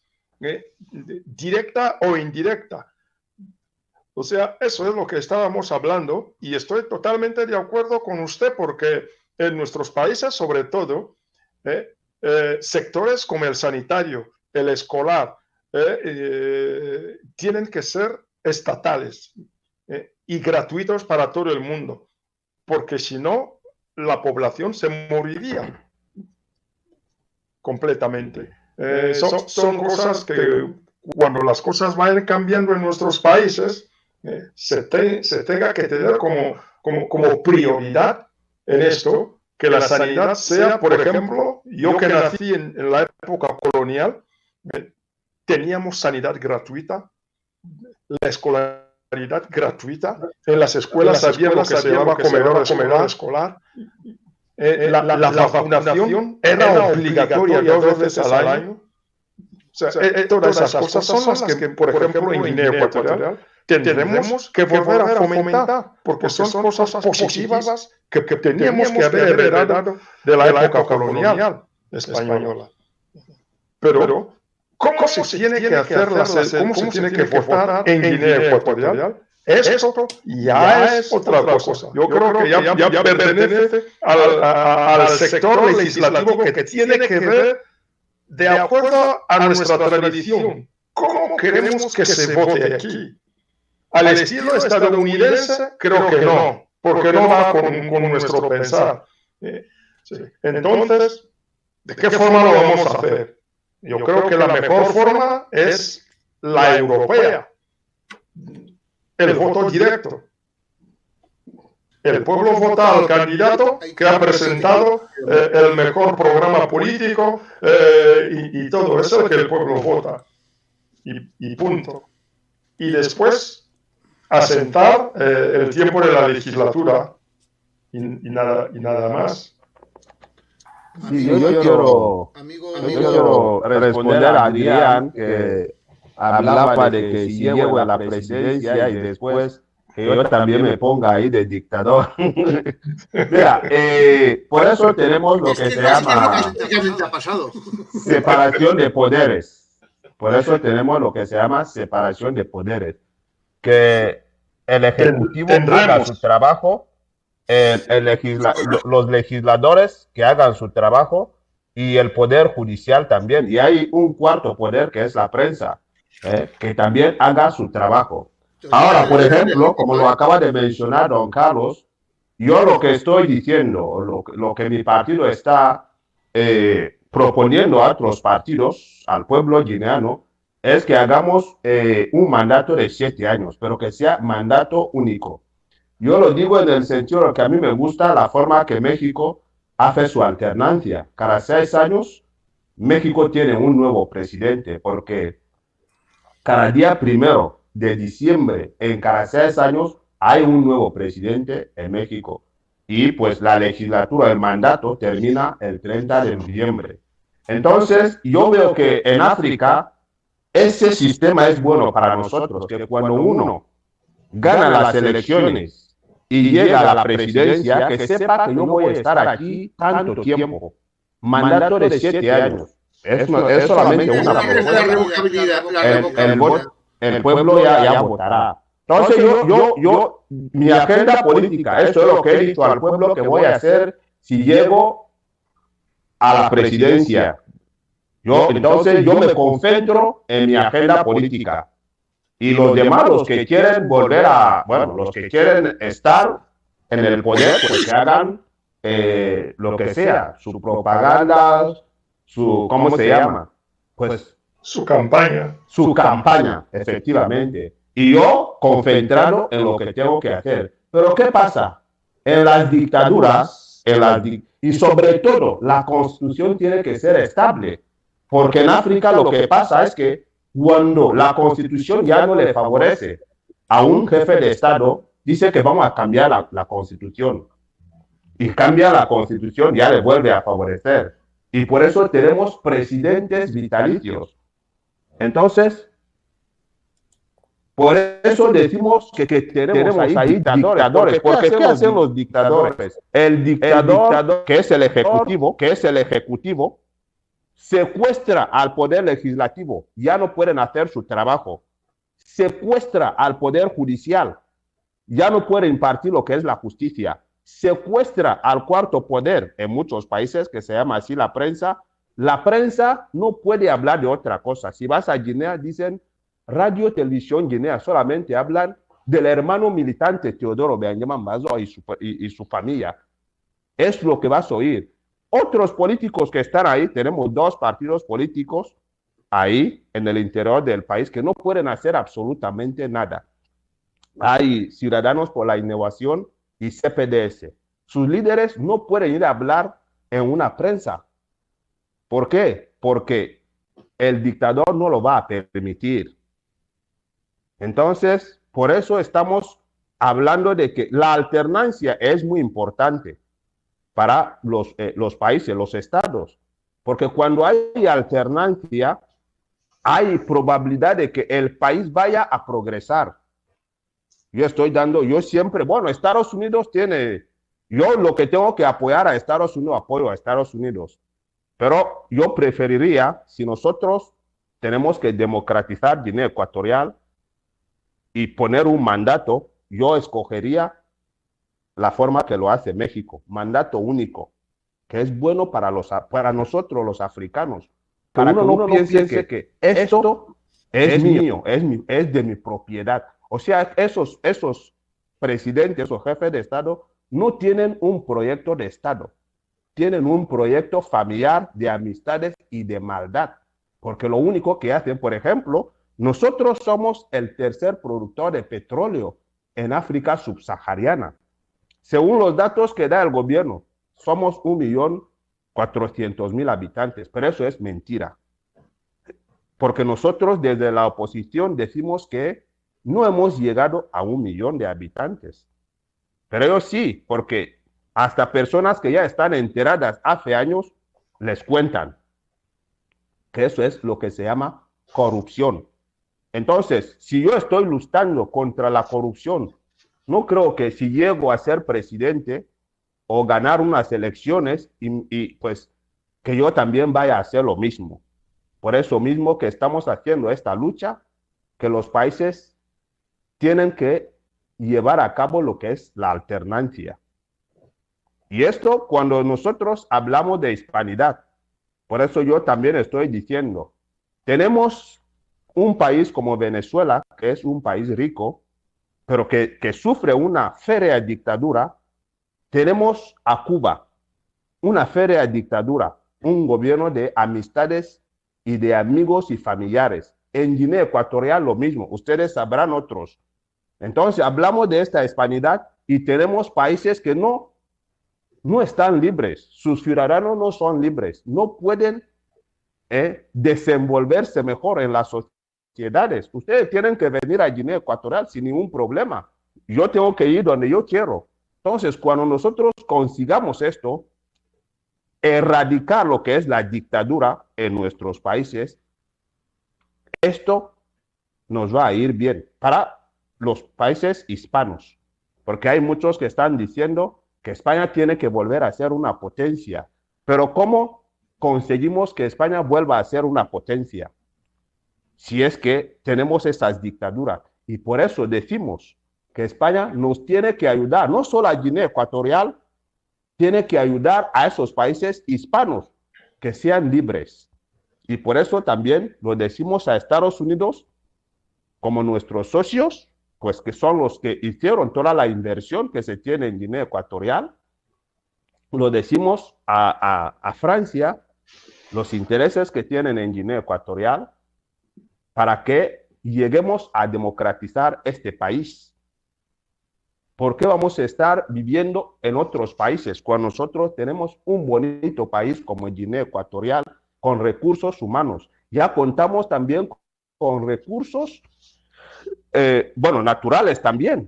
directa o indirecta. O sea, eso es lo que estábamos hablando, y estoy totalmente de acuerdo con usted, porque en nuestros países, sobre todo, sectores como el sanitario, el escolar, tienen que ser estatales y gratuitos para todo el mundo, porque si no, la población se moriría completamente. Son cosas que cuando las cosas vayan cambiando en nuestros países, se tenga que tener como prioridad en esto, que la sanidad sea, por ejemplo, yo que nací en la época colonial, teníamos sanidad gratuita, la escolaridad gratuita, en las escuelas había lo que se llama comedor escolar. La vacunación era obligatoria 2 veces al año. O sea, todas esas cosas son las que, por ejemplo, en Guinea Ecuatorial tendremos que volver a fomentar, porque son cosas positivas que teníamos que haber heredado de la época colonial española. Pero, ¿cómo se tiene que hacer cómo se tiene que votar en Guinea Ecuatorial? Esto ya es otra cosa. Yo creo que ya pertenece al sector legislativo que tiene que ver de acuerdo a nuestra tradición. ¿Cómo queremos que se vote aquí? Al estilo estadounidense, creo que no, porque no va con nuestro pensar. Entonces, ¿de qué forma lo vamos a hacer? Yo creo que la mejor forma es la europea. El voto directo. El pueblo vota al candidato que ha presentado el mejor programa político y todo eso que el pueblo vota. Y punto. Y después asentar el tiempo de la legislatura y nada más. Sí, yo quiero responder a Adrián, que hablaba de que si llego a la presidencia y después que yo también me ponga ahí de dictador. Mira, por eso tenemos lo que se llama separación de poderes. Por eso tenemos lo que se llama separación de poderes. Que el Ejecutivo haga su trabajo, los legisladores que hagan su trabajo y el Poder Judicial también. Y hay un cuarto poder que es la prensa, que también haga su trabajo. Ahora, por ejemplo, como lo acaba de mencionar don Carlos, yo lo que estoy diciendo, lo que mi partido está proponiendo a otros partidos, al pueblo guineano, es que hagamos un mandato de 7 años, pero que sea mandato único. Yo lo digo en el sentido de que a mí me gusta la forma que México hace su alternancia. Cada 6 años, México tiene un nuevo presidente, porque cada día 1 de diciembre, en cada 6 años, hay un nuevo presidente en México. Y pues la legislatura, el mandato, termina el 30 de noviembre. Entonces, yo veo que en África, ese sistema es bueno para nosotros, que cuando uno gana las elecciones y llega a la presidencia, que sepa que yo voy a estar aquí tanto tiempo. Mandato de 7 años. Es solamente una propuesta. El pueblo ya votará. Entonces yo, mi agenda política, eso es lo que he dicho al pueblo que voy a hacer si llego a la presidencia. Entonces yo me concentro en mi agenda política. Y los demás, los que quieren volver los que quieren estar en el poder, pues que hagan lo que sea, su propaganda, ¿cómo se llama? Pues su campaña. Su campaña, efectivamente. Y yo concentrado en lo que tengo que hacer. Pero ¿qué pasa? En las dictaduras, y sobre todo, la constitución tiene que ser estable. Porque en África lo que pasa es que cuando la constitución ya no le favorece a un jefe de Estado, dice que vamos a cambiar la constitución. Y cambia la constitución, ya le vuelve a favorecer. Y por eso tenemos presidentes vitalicios. Entonces, por eso decimos que tenemos ahí dictadores. Porque ¿qué hacen los dictadores? El dictador, que es el ejecutivo, secuestra al poder legislativo, ya no pueden hacer su trabajo. Secuestra al poder judicial, ya no puede impartir lo que es la justicia. Secuestra al cuarto poder en muchos países, que se llama así la prensa. La prensa no puede hablar de otra cosa. Si vas a Guinea, dicen Radio Televisión Guinea, solamente hablan del hermano militante Teodoro Benjamin Bazo y su familia. Es lo que vas a oír. Otros políticos que están ahí, tenemos 2 partidos políticos ahí en el interior del país que no pueden hacer absolutamente nada. Hay Ciudadanos por la Innovación y CPDS. Sus líderes no pueden ir a hablar en una prensa. ¿Por qué? Porque el dictador no lo va a permitir. Entonces, por eso estamos hablando de que la alternancia es muy importante para los países, los estados. Porque cuando hay alternancia, hay probabilidad de que el país vaya a progresar. Yo siempre, Estados Unidos yo lo que tengo que apoyar a Estados Unidos, apoyo a Estados Unidos. Pero yo preferiría, si nosotros tenemos que democratizar Guinea Ecuatorial y poner un mandato, yo escogería la forma que lo hace México, mandato único, que es bueno para nosotros los africanos. Para que uno no piense que esto es mío, es de mi propiedad. O sea, esos presidentes, esos jefes de Estado, no tienen un proyecto de Estado, tienen un proyecto familiar de amistades y de maldad. Porque lo único que hacen, por ejemplo, nosotros somos el tercer productor de petróleo en África subsahariana. Según los datos que da el gobierno, somos 1.400.000 habitantes, pero eso es mentira. Porque nosotros desde la oposición decimos que no hemos llegado a 1 millón de habitantes. Pero ellos sí, porque hasta personas que ya están enteradas hace años les cuentan que eso es lo que se llama corrupción. Entonces, si yo estoy luchando contra la corrupción, no creo que si llego a ser presidente o ganar unas elecciones y pues que yo también vaya a hacer lo mismo. Por eso mismo que estamos haciendo esta lucha, que los países tienen que llevar a cabo lo que es la alternancia. Y esto cuando nosotros hablamos de hispanidad. Por eso yo también estoy diciendo, tenemos un país como Venezuela, que es un país rico, pero que sufre una férrea dictadura. Tenemos a Cuba, una férrea dictadura, un gobierno de amistades y de amigos y familiares. En Guinea Ecuatorial lo mismo, ustedes sabrán otros. Entonces hablamos de esta hispanidad y tenemos países que no están libres, sus ciudadanos no son libres, no pueden desenvolverse mejor en las sociedades. Ustedes tienen que venir a Guinea Ecuatorial sin ningún problema. Yo tengo que ir donde yo quiero. Entonces, cuando nosotros consigamos esto, erradicar lo que es la dictadura en nuestros países, esto nos va a ir bien para los países hispanos, porque hay muchos que están diciendo que España tiene que volver a ser una potencia. Pero ¿cómo conseguimos que España vuelva a ser una potencia, si es que tenemos esas dictaduras. Y por eso decimos que España nos tiene que ayudar, no solo a Guinea Ecuatorial, tiene que ayudar a esos países hispanos que sean libres. Y por eso también lo decimos a Estados Unidos como nuestros socios, pues que son los que hicieron toda la inversión que se tiene en Guinea Ecuatorial. Lo decimos a Francia, los intereses que tienen en Guinea Ecuatorial, para que lleguemos a democratizar este país. ¿Por qué vamos a estar viviendo en otros países cuando nosotros tenemos un bonito país como Guinea Ecuatorial con recursos humanos? Ya contamos también con recursos, naturales también.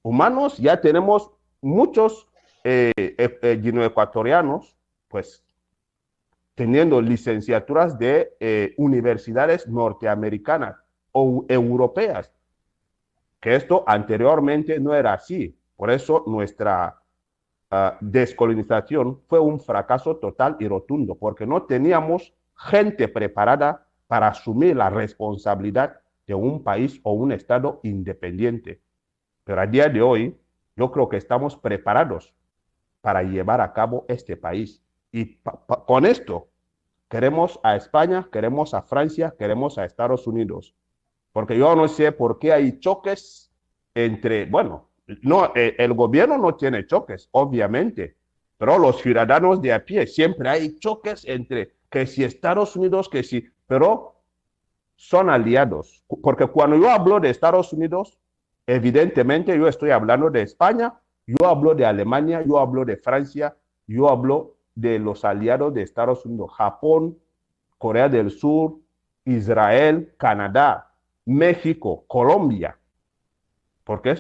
Humanos, ya tenemos muchos guineoecuatorianos, pues, teniendo licenciaturas de universidades norteamericanas o europeas, que esto anteriormente no era así. Por eso nuestra descolonización fue un fracaso total y rotundo, porque no teníamos gente preparada para asumir la responsabilidad de un país o un estado independiente. Pero a día de hoy, yo creo que estamos preparados para llevar a cabo este país. Y con esto queremos a España, queremos a Francia, queremos a Estados Unidos. Porque yo no sé por qué hay choques entre, el gobierno no tiene choques, obviamente, pero los ciudadanos de a pie, siempre hay choques entre que si Estados Unidos, que si, pero son aliados. Porque cuando yo hablo de Estados Unidos, evidentemente yo estoy hablando de España, yo hablo de Alemania, yo hablo de Francia, yo hablo de los aliados de Estados Unidos, Japón, Corea del Sur, Israel, Canadá, México, Colombia, porque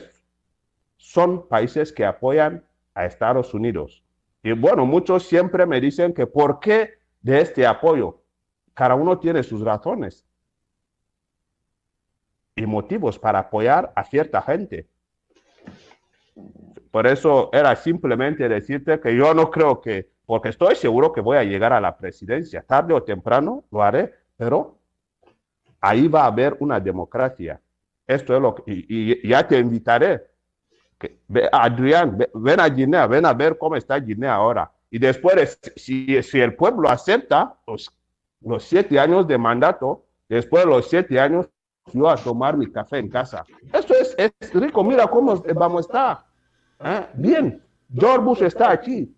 son países que apoyan a Estados Unidos. Y bueno, muchos siempre me dicen que ¿por qué de este apoyo? Cada uno tiene sus razones y motivos para apoyar a cierta gente. Por eso era simplemente decirte que yo no creo que, porque estoy seguro que voy a llegar a la presidencia, tarde o temprano lo haré, pero ahí va a haber una democracia. Esto es lo que, y ya te invitaré. Adrián, ven a Guinea, ven a ver cómo está Guinea ahora. Y después, si el pueblo acepta los 7 años de mandato, después de los 7 años, yo a tomar mi café en casa. Esto es rico, mira cómo vamos a estar. Bien, George Bush está aquí,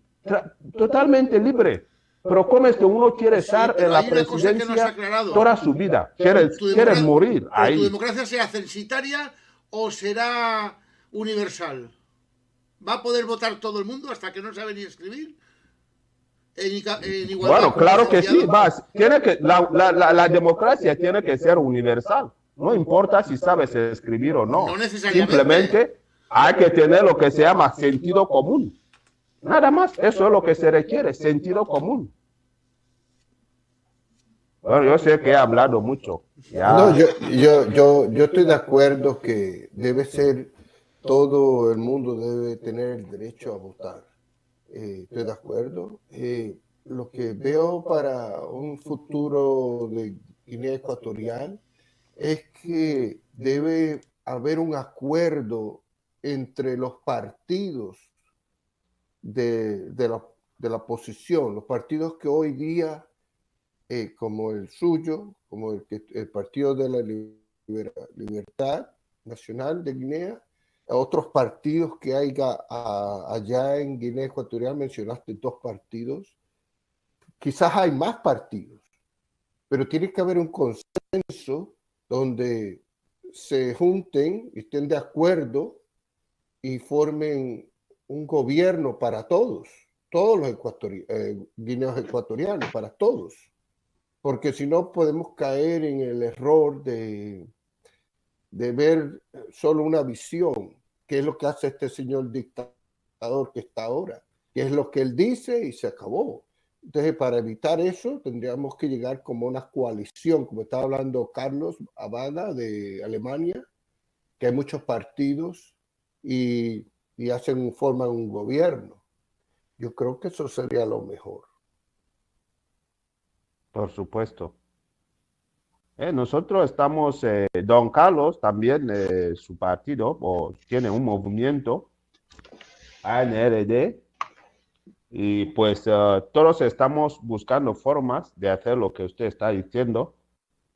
totalmente libre. Pero ¿cómo es que uno quiere estar en la presidencia toda su vida? Quiere morir ahí. ¿Tu democracia será censitaria o será universal? ¿Va a poder votar todo el mundo hasta que no sabe ni escribir? En igualdad, bueno, claro que sí. La democracia tiene que ser universal. No importa si sabes escribir o no. Simplemente hay que tener lo que se llama sentido común. Nada más, eso es lo que se requiere, sentido común. Bueno, yo sé que he hablado mucho. Ya. No, yo estoy de acuerdo que debe ser, todo el mundo debe tener el derecho a votar. Estoy de acuerdo. Lo que veo para un futuro de Guinea Ecuatorial es que debe haber un acuerdo entre los partidos de la oposición, los partidos que hoy día, como el suyo, como el Partido de la Libertad Nacional de Guinea, otros partidos que hay allá en Guinea Ecuatorial, mencionaste 2 partidos, quizás hay más partidos, pero tiene que haber un consenso donde se junten y estén de acuerdo y formen un gobierno para todos los guineos ecuatorianos, para todos, porque si no podemos caer en el error de ver solo una visión, que es lo que hace este señor dictador que está ahora, que es lo que él dice y se acabó. Entonces, para evitar eso, tendríamos que llegar como una coalición, como estaba hablando Carlos Abada de Alemania, que hay muchos partidos y forman un gobierno. Yo creo que eso sería lo mejor. Por supuesto. Nosotros estamos, don Carlos también, su partido, tiene un movimiento, ANRD, y pues todos estamos buscando formas de hacer lo que usted está diciendo,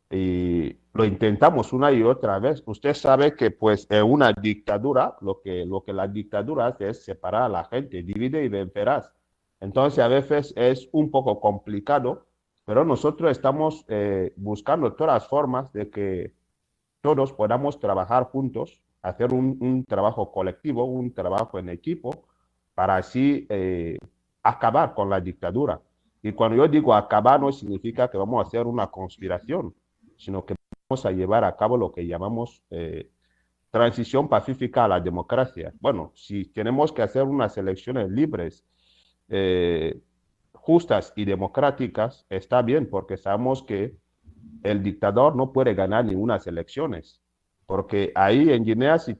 y lo intentamos una y otra vez. Usted sabe que pues en una dictadura, lo que la dictadura hace es separar a la gente, divide y vencerás. Entonces a veces es un poco complicado, pero nosotros estamos buscando todas las formas de que todos podamos trabajar juntos, hacer un trabajo colectivo, un trabajo en equipo, para así acabar con la dictadura. Y cuando yo digo acabar, no significa que vamos a hacer una conspiración, sino que vamos a llevar a cabo lo que llamamos transición pacífica a la democracia. Bueno, si tenemos que hacer unas elecciones libres, justas y democráticas, está bien, porque sabemos que el dictador no puede ganar ninguna elecciones, porque ahí en Guinea si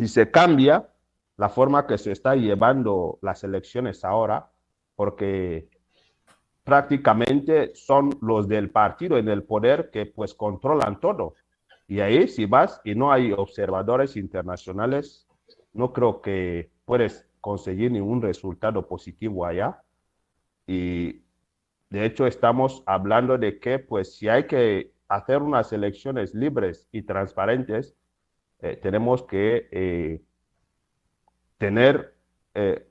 se cambia la forma que se está llevando las elecciones ahora, porque prácticamente son los del partido en el poder que pues controlan todo, y ahí si vas y no hay observadores internacionales, no creo que puedes conseguir ningún resultado positivo allá. Y de hecho estamos hablando de que pues si hay que hacer unas elecciones libres y transparentes, tenemos que tener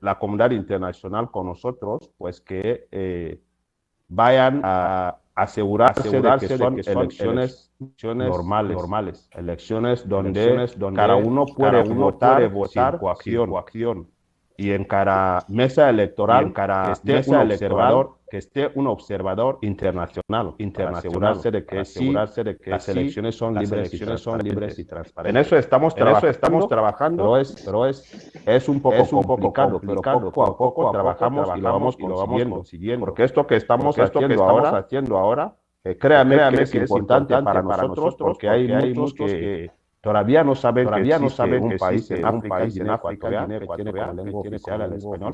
la comunidad internacional con nosotros, pues que vayan a asegurarse de que son elecciones normales, elecciones donde cada uno puede votar sin coacción. Y en cada mesa electoral, que esté un observador internacional, para asegurarse de que las elecciones son libres y transparentes. En eso estamos trabajando, pero es un poco complicado, pero poco a poco trabajamos y lo vamos consiguiendo. Porque esto que estamos haciendo ahora, créame que es importante para nosotros, porque hay muchos que todavía no saben que existe un país en África, Guinea Ecuatorial, que tiene como lengua oficial el español,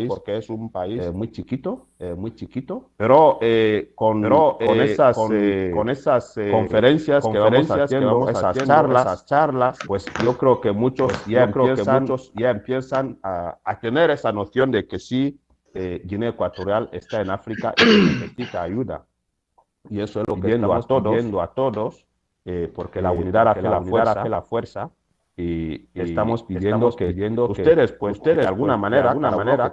porque es un país muy chiquito, pero con esas conferencias que vamos haciendo, esas charlas, pues yo creo que muchos ya empiezan a tener esa noción de que sí, Guinea Ecuatorial está en África y que necesita ayuda. Y eso es lo que estamos pidiendo a todos, porque la unidad hace la fuerza, y estamos pidiendo que ustedes de alguna manera,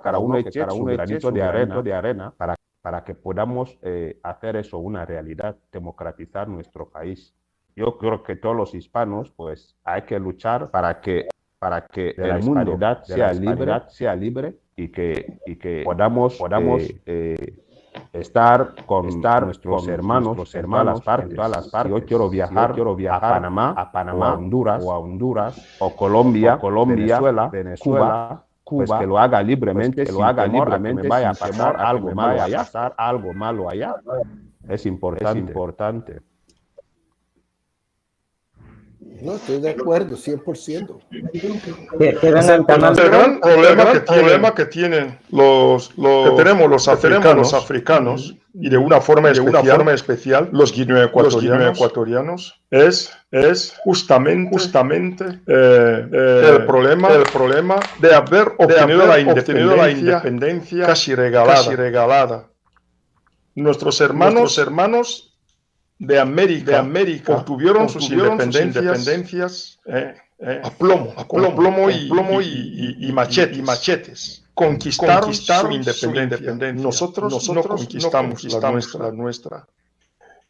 cada uno eche su granito de arena para que podamos hacer eso una realidad, democratizar nuestro país. Yo creo que todos los hispanos, pues, hay que luchar para que el mundo sea libre y que podamos estar con nuestros hermanos en todas las partes. Yo quiero viajar a Panamá, o a Honduras, o Colombia, Venezuela, Cuba, pues que lo haga libremente, sin temor a que me vaya a pasar algo malo allá. Es importante. No, estoy de acuerdo, 100%. El gran problema que tienen los africanos, y de una forma especial los guineoecuatorianos, es justamente el problema de haber obtenido la independencia casi regalada. Nuestros hermanos de América obtuvieron sus independencias a plomo y machetes. Conquistaron su independencia. Nosotros no conquistamos la nuestra.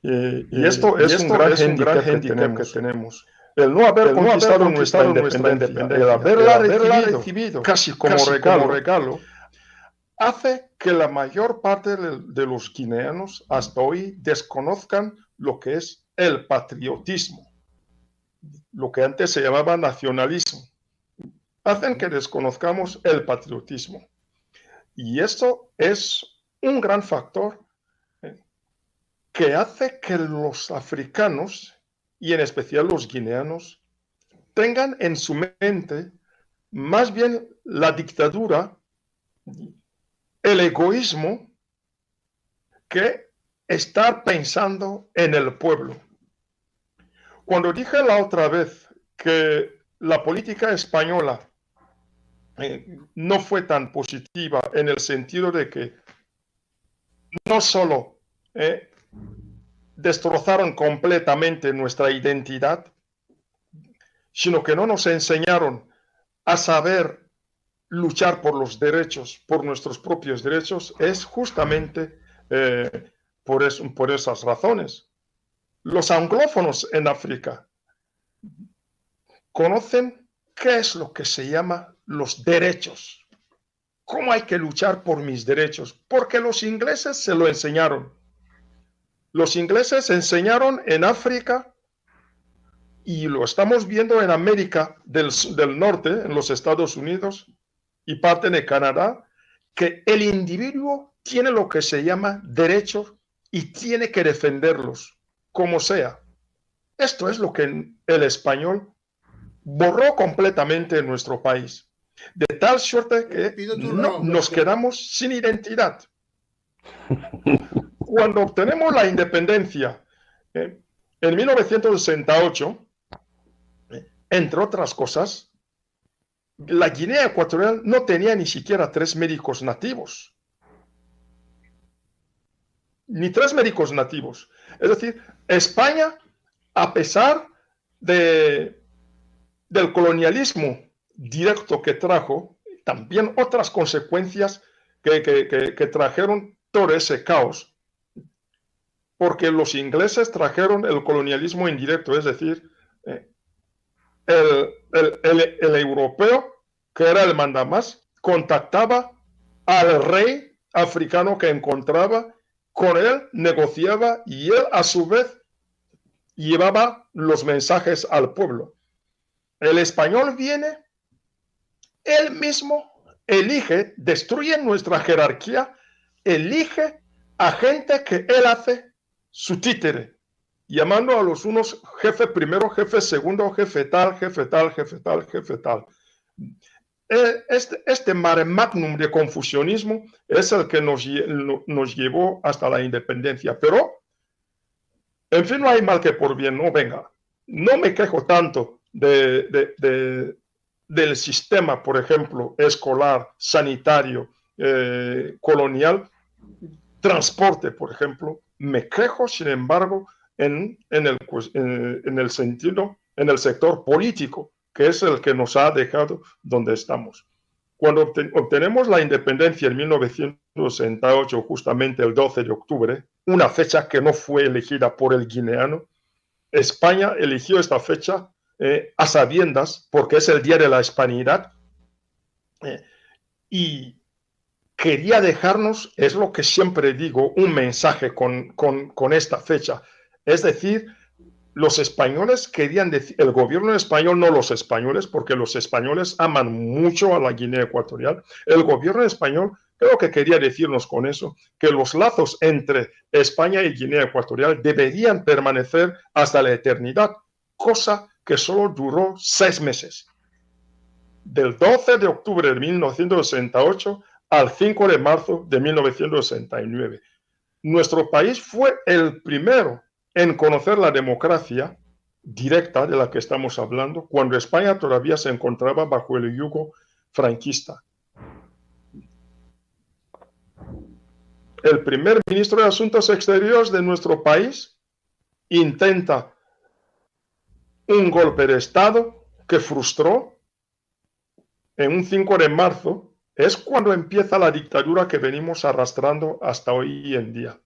Y esto es un gran handicap que tenemos. El no haber conquistado nuestra independencia, el haberla recibido casi como regalo, hace que la mayor parte de los guineanos hasta hoy desconozcan lo que es el patriotismo, lo que antes se llamaba nacionalismo. Hacen que desconozcamos el patriotismo. Y esto es un gran factor que hace que los africanos, y en especial los guineanos, tengan en su mente más bien la dictadura, el egoísmo que estar pensando en el pueblo. Cuando dije la otra vez que la política española no fue tan positiva en el sentido de que no solo destrozaron completamente nuestra identidad, sino que no nos enseñaron a saber luchar por los derechos, por nuestros propios derechos, es justamente por esas razones. Los anglófonos en África conocen qué es lo que se llama los derechos. ¿Cómo hay que luchar por mis derechos? Porque los ingleses se lo enseñaron. Los ingleses enseñaron en África, y lo estamos viendo en América del Norte, en los Estados Unidos y parte de Canadá, que el individuo tiene lo que se llama derechos y tiene que defenderlos, como sea. Esto es lo que el español borró completamente en nuestro país, de tal suerte que nos quedamos sin identidad. Cuando obtenemos la independencia en 1968, entre otras cosas, la Guinea Ecuatorial no tenía ni siquiera 3 médicos nativos. Ni 3 médicos nativos. Es decir, España, a pesar del colonialismo directo que trajo, también otras consecuencias que trajeron todo ese caos, porque los ingleses trajeron el colonialismo indirecto, es decir, el europeo, que era el mandamás, contactaba al rey africano que encontraba, con él negociaba y él a su vez llevaba los mensajes al pueblo. El español viene, él mismo elige, destruye nuestra jerarquía, elige a gente que él hace su títere, llamando a los unos jefe primero, jefe segundo, jefe tal, jefe tal, jefe tal, jefe tal. Este mare magnum de confusionismo es el que nos llevó hasta la independencia. Pero, en fin, no hay mal que por bien no venga. No me quejo tanto del sistema, por ejemplo, escolar, sanitario, colonial, transporte, por ejemplo. Me quejo, sin embargo, en el sector político, que es el que nos ha dejado donde estamos. Cuando obtenemos la independencia en 1968, justamente el 12 de octubre, una fecha que no fue elegida por el guineano, España eligió esta fecha a sabiendas, porque es el Día de la Hispanidad, y quería dejarnos, es lo que siempre digo, un mensaje con esta fecha. Es decir, los españoles querían decir, el gobierno español, no los españoles, porque los españoles aman mucho a la Guinea Ecuatorial. El gobierno español creo que quería decirnos con eso que los lazos entre España y Guinea Ecuatorial deberían permanecer hasta la eternidad, cosa que solo duró 6 meses. Del 12 de octubre de 1968 al 5 de marzo de 1969. Nuestro país fue el primero en conocer la democracia directa de la que estamos hablando, cuando España todavía se encontraba bajo el yugo franquista. El primer ministro de Asuntos Exteriores de nuestro país intenta un golpe de Estado que frustró en un 5 de marzo. Es cuando empieza la dictadura que venimos arrastrando hasta hoy en día.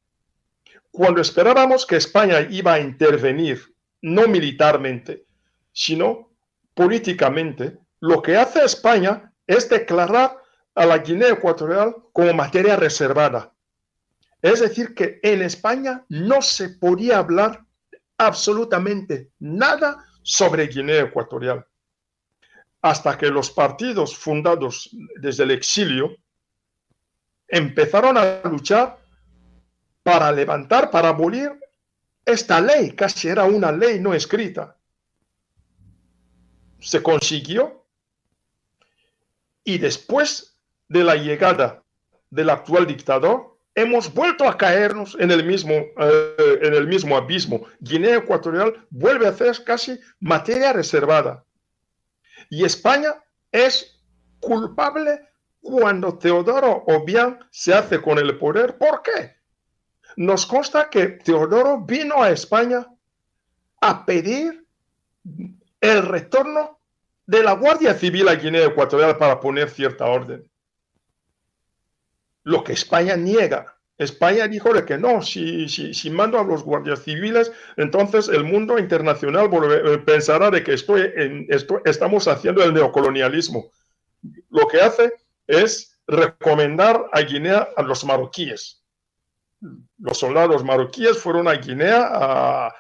Cuando esperábamos que España iba a intervenir, no militarmente, sino políticamente, lo que hace España es declarar a la Guinea Ecuatorial como materia reservada. Es decir, que en España no se podía hablar absolutamente nada sobre Guinea Ecuatorial. Hasta que los partidos fundados desde el exilio empezaron a luchar para levantar, para abolir esta ley, casi era una ley no escrita. Se consiguió, y después de la llegada del actual dictador, hemos vuelto a caernos en el mismo abismo. Guinea Ecuatorial vuelve a ser casi materia reservada. Y España es culpable cuando Teodoro Obiang se hace con el poder. ¿Por qué? Nos consta que Teodoro vino a España a pedir el retorno de la Guardia Civil a Guinea Ecuatorial para poner cierta orden. Lo que España niega. España dijo de que no, si mando a los guardias civiles, entonces el mundo internacional pensará de que estamos haciendo el neocolonialismo. Lo que hace es recomendar a Guinea a los marroquíes. Los soldados marroquíes fueron a Guinea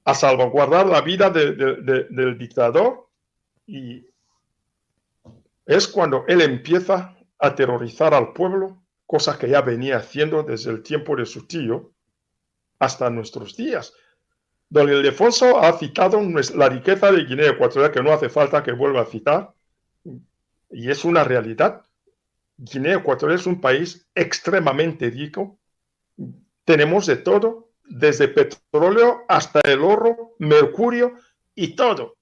a salvaguardar la vida del dictador, y es cuando él empieza a aterrorizar al pueblo, cosa que ya venía haciendo desde el tiempo de su tío hasta nuestros días. Don Ildefonso ha citado la riqueza de Guinea Ecuatorial, que no hace falta que vuelva a citar, y es una realidad. Guinea Ecuatorial es un país extremadamente rico. Tenemos de todo, desde petróleo hasta el oro, mercurio y todo.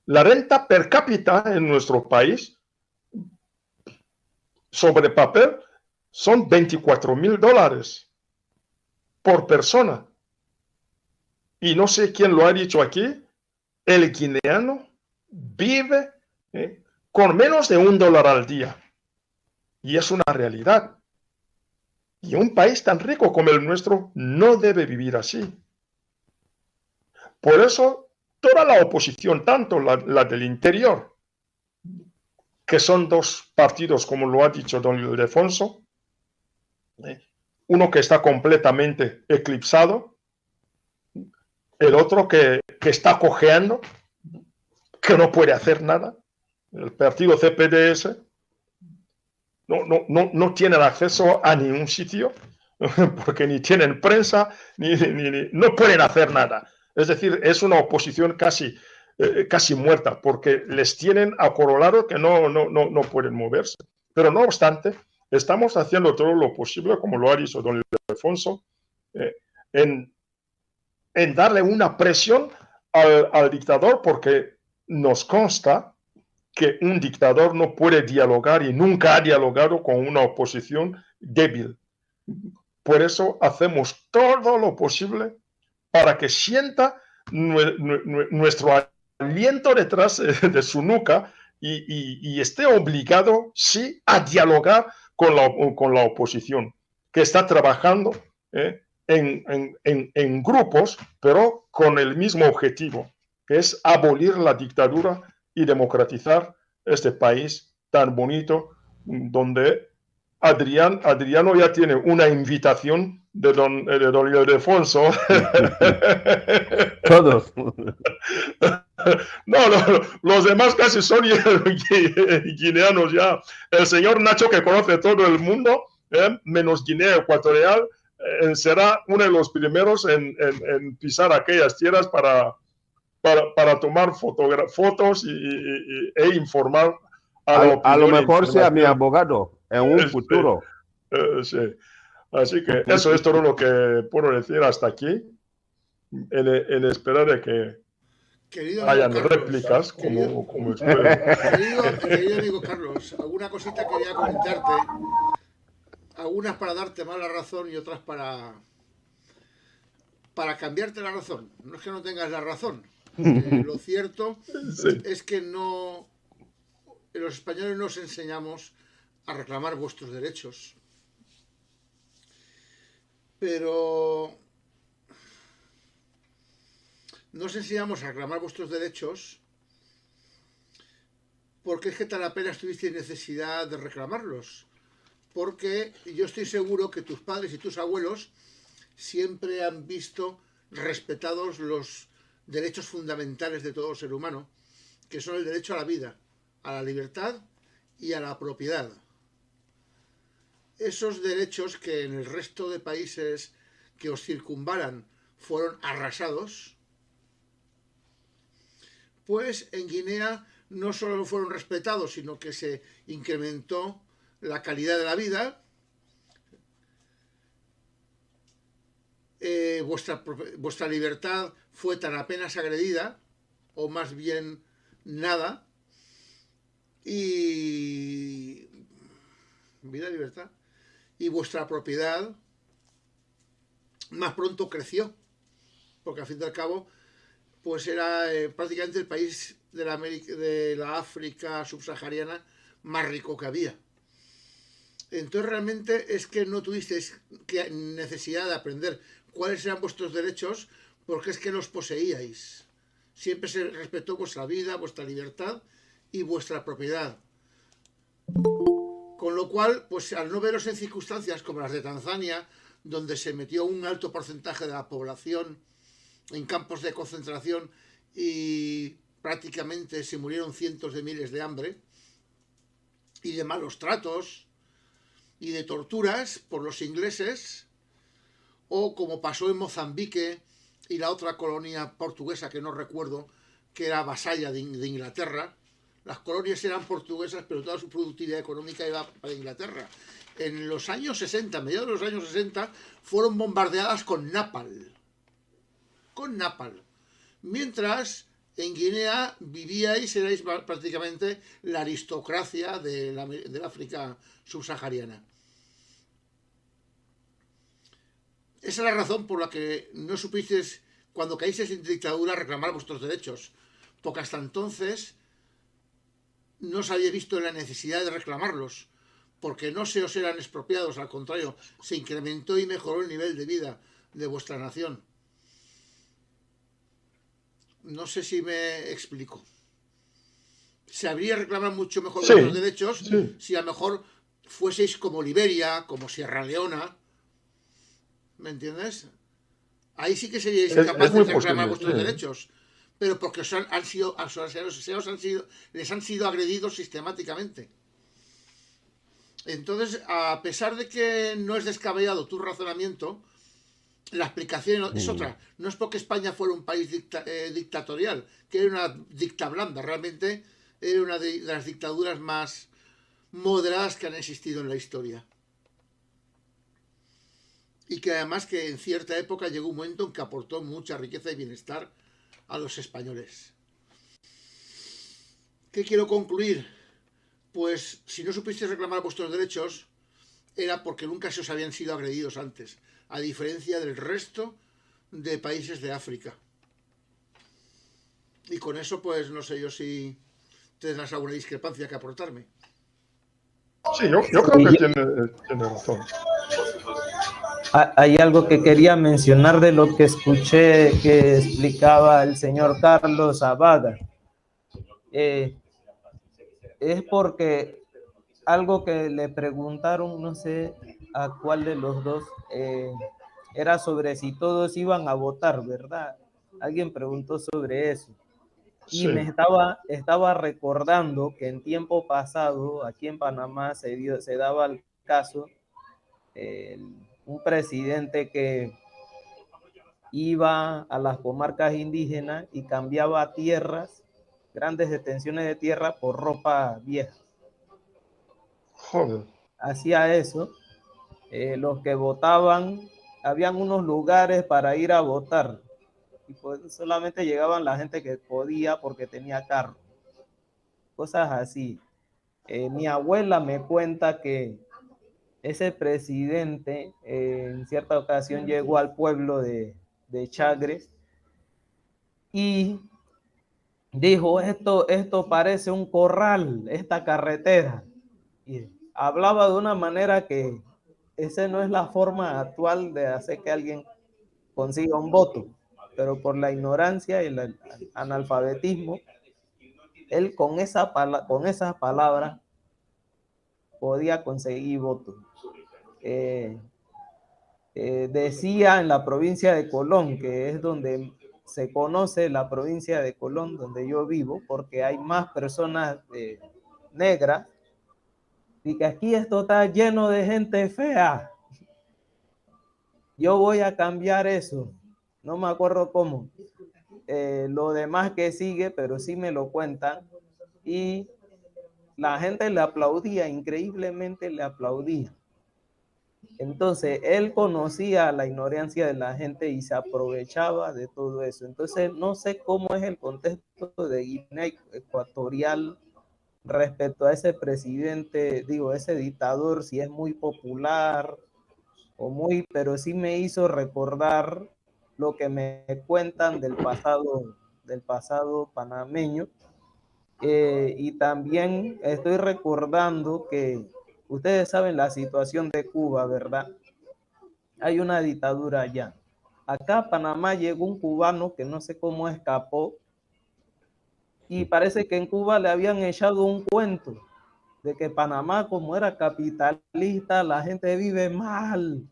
La renta per cápita en nuestro país, sobre papel, son $24,000 por persona. Y no sé quién lo ha dicho aquí, el guineano vive con menos de $1 al día. Y es una realidad. Y un país tan rico como el nuestro no debe vivir así. Por eso, toda la oposición, tanto la del interior, que son dos partidos, como lo ha dicho don Ildefonso, uno que está completamente eclipsado, el otro que está cojeando, que no puede hacer nada, el partido CPDS, no tienen acceso a ningún sitio, porque ni tienen prensa, no pueden hacer nada. Es decir, es una oposición casi muerta, porque les tienen acorralado que no pueden moverse. Pero no obstante, estamos haciendo todo lo posible, como lo ha dicho don Ildefonso, en darle una presión al dictador, porque nos consta que un dictador no puede dialogar y nunca ha dialogado con una oposición débil. Por eso hacemos todo lo posible para que sienta nuestro aliento detrás de su nuca y esté obligado, sí, a dialogar con la oposición, que está trabajando en grupos, pero con el mismo objetivo, que es abolir la dictadura y democratizar este país tan bonito, donde Adriano ya tiene una invitación de don Ildefonso. Todos. No, los demás casi son guineanos ya. El señor Nacho, que conoce todo el mundo, menos Guinea Ecuatorial, será uno de los primeros en pisar aquellas tierras para tomar fotos e informar a lo mejor sea mi abogado en un futuro. Sí. Así que eso es todo lo que puedo decir hasta aquí, en esperar de que hayan réplicas, como espero. Querido amigo Carlos, alguna cosita quería comentarte, algunas para darte más la razón y otras para cambiarte la razón. No es que no tengas la razón. Lo cierto es que los españoles nos enseñamos a reclamar vuestros derechos. Pero no os enseñamos a reclamar vuestros derechos porque es que tan apenas tuvisteis necesidad de reclamarlos. Porque yo estoy seguro que tus padres y tus abuelos siempre han visto respetados los derechos fundamentales de todo ser humano, que son el derecho a la vida, a la libertad y a la propiedad. Esos derechos que en el resto de países que os circunvalan fueron arrasados, pues en Guinea no solo fueron respetados, sino que se incrementó la calidad de la vida, vuestra libertad fue tan apenas agredida, o más bien nada, y vida, libertad, y vuestra propiedad más pronto creció, porque al fin y al cabo pues era prácticamente el país de la África subsahariana más rico que había. Entonces realmente es que no tuvisteis necesidad de aprender cuáles eran vuestros derechos, porque es que los poseíais. Siempre se respetó vuestra vida, vuestra libertad y vuestra propiedad. Con lo cual, pues al no veros en circunstancias como las de Tanzania, donde se metió un alto porcentaje de la población en campos de concentración y prácticamente se murieron cientos de miles de hambre y de malos tratos y de torturas por los ingleses, o como pasó en Mozambique y la otra colonia portuguesa que no recuerdo, que era vasalla de Inglaterra. Las colonias eran portuguesas, pero toda su productividad económica iba para Inglaterra. En los años 60, mediados de los años 60, fueron bombardeadas con napalm. Con napalm. Mientras en Guinea vivíais, erais prácticamente la aristocracia del África subsahariana. Esa es la razón por la que no supisteis, cuando caísteis en dictadura, reclamar vuestros derechos, porque hasta entonces no os había visto la necesidad de reclamarlos, porque no se os eran expropiados, al contrario, se incrementó y mejoró el nivel de vida de vuestra nación. No sé si me explico. Se habría reclamado mucho mejor vuestros derechos si a lo mejor fueseis como Liberia, como Sierra Leona. ¿Me entiendes? Ahí sí que seríais capaces de reclamar vuestros derechos. Pero porque les han sido agredidos sistemáticamente. Entonces, a pesar de que no es descabellado tu razonamiento, la explicación es otra. No es porque España fuera un país dictatorial, que era una dictablanda. Realmente era una de las dictaduras más moderadas que han existido en la historia. Y que además que en cierta época llegó un momento en que aportó mucha riqueza y bienestar a los españoles. ¿Qué quiero concluir? Pues si no supisteis reclamar vuestros derechos, era porque nunca se os habían sido agredidos antes, a diferencia del resto de países de África. Y con eso, pues no sé yo si tendrás alguna discrepancia que aportarme. Sí, yo creo que tiene razón. Hay algo que quería mencionar de lo que escuché que explicaba el señor Carlos Abada. Es porque algo que le preguntaron, no sé a cuál de los dos, era sobre si todos iban a votar, ¿verdad? Alguien preguntó sobre eso. Y me estaba recordando que en tiempo pasado, aquí en Panamá, se daba el caso, un presidente que iba a las comarcas indígenas y cambiaba tierras, grandes extensiones de tierra, por ropa vieja. Joder. Hacía eso. Los que votaban, habían unos lugares para ir a votar y pues solamente llegaban la gente que podía porque tenía carro. Cosas así. Mi abuela me cuenta que ese presidente en cierta ocasión llegó al pueblo de Chagres y dijo, esto parece un corral, esta carretera. Y hablaba de una manera que esa no es la forma actual de hacer que alguien consiga un voto, pero por la ignorancia y el analfabetismo, él con esas palabras podía conseguir votos. Decía en la provincia de Colón, que es donde se conoce la provincia de Colón, donde yo vivo, porque hay más personas negras, y que aquí esto está lleno de gente fea. Yo voy a cambiar eso. No me acuerdo cómo. Lo demás que sigue, pero sí me lo cuentan. Y la gente le aplaudía, increíblemente le aplaudía. Entonces, él conocía la ignorancia de la gente y se aprovechaba de todo eso. Entonces, no sé cómo es el contexto de Guinea Ecuatorial respecto a ese presidente, digo, ese dictador, si es muy popular o muy, pero sí me hizo recordar lo que me cuentan del pasado panameño. Y también estoy recordando que ustedes saben la situación de Cuba, ¿verdad? Hay una dictadura allá. Acá a Panamá llegó un cubano que no sé cómo escapó y parece que en Cuba le habían echado un cuento de que Panamá, como era capitalista, la gente vive mal,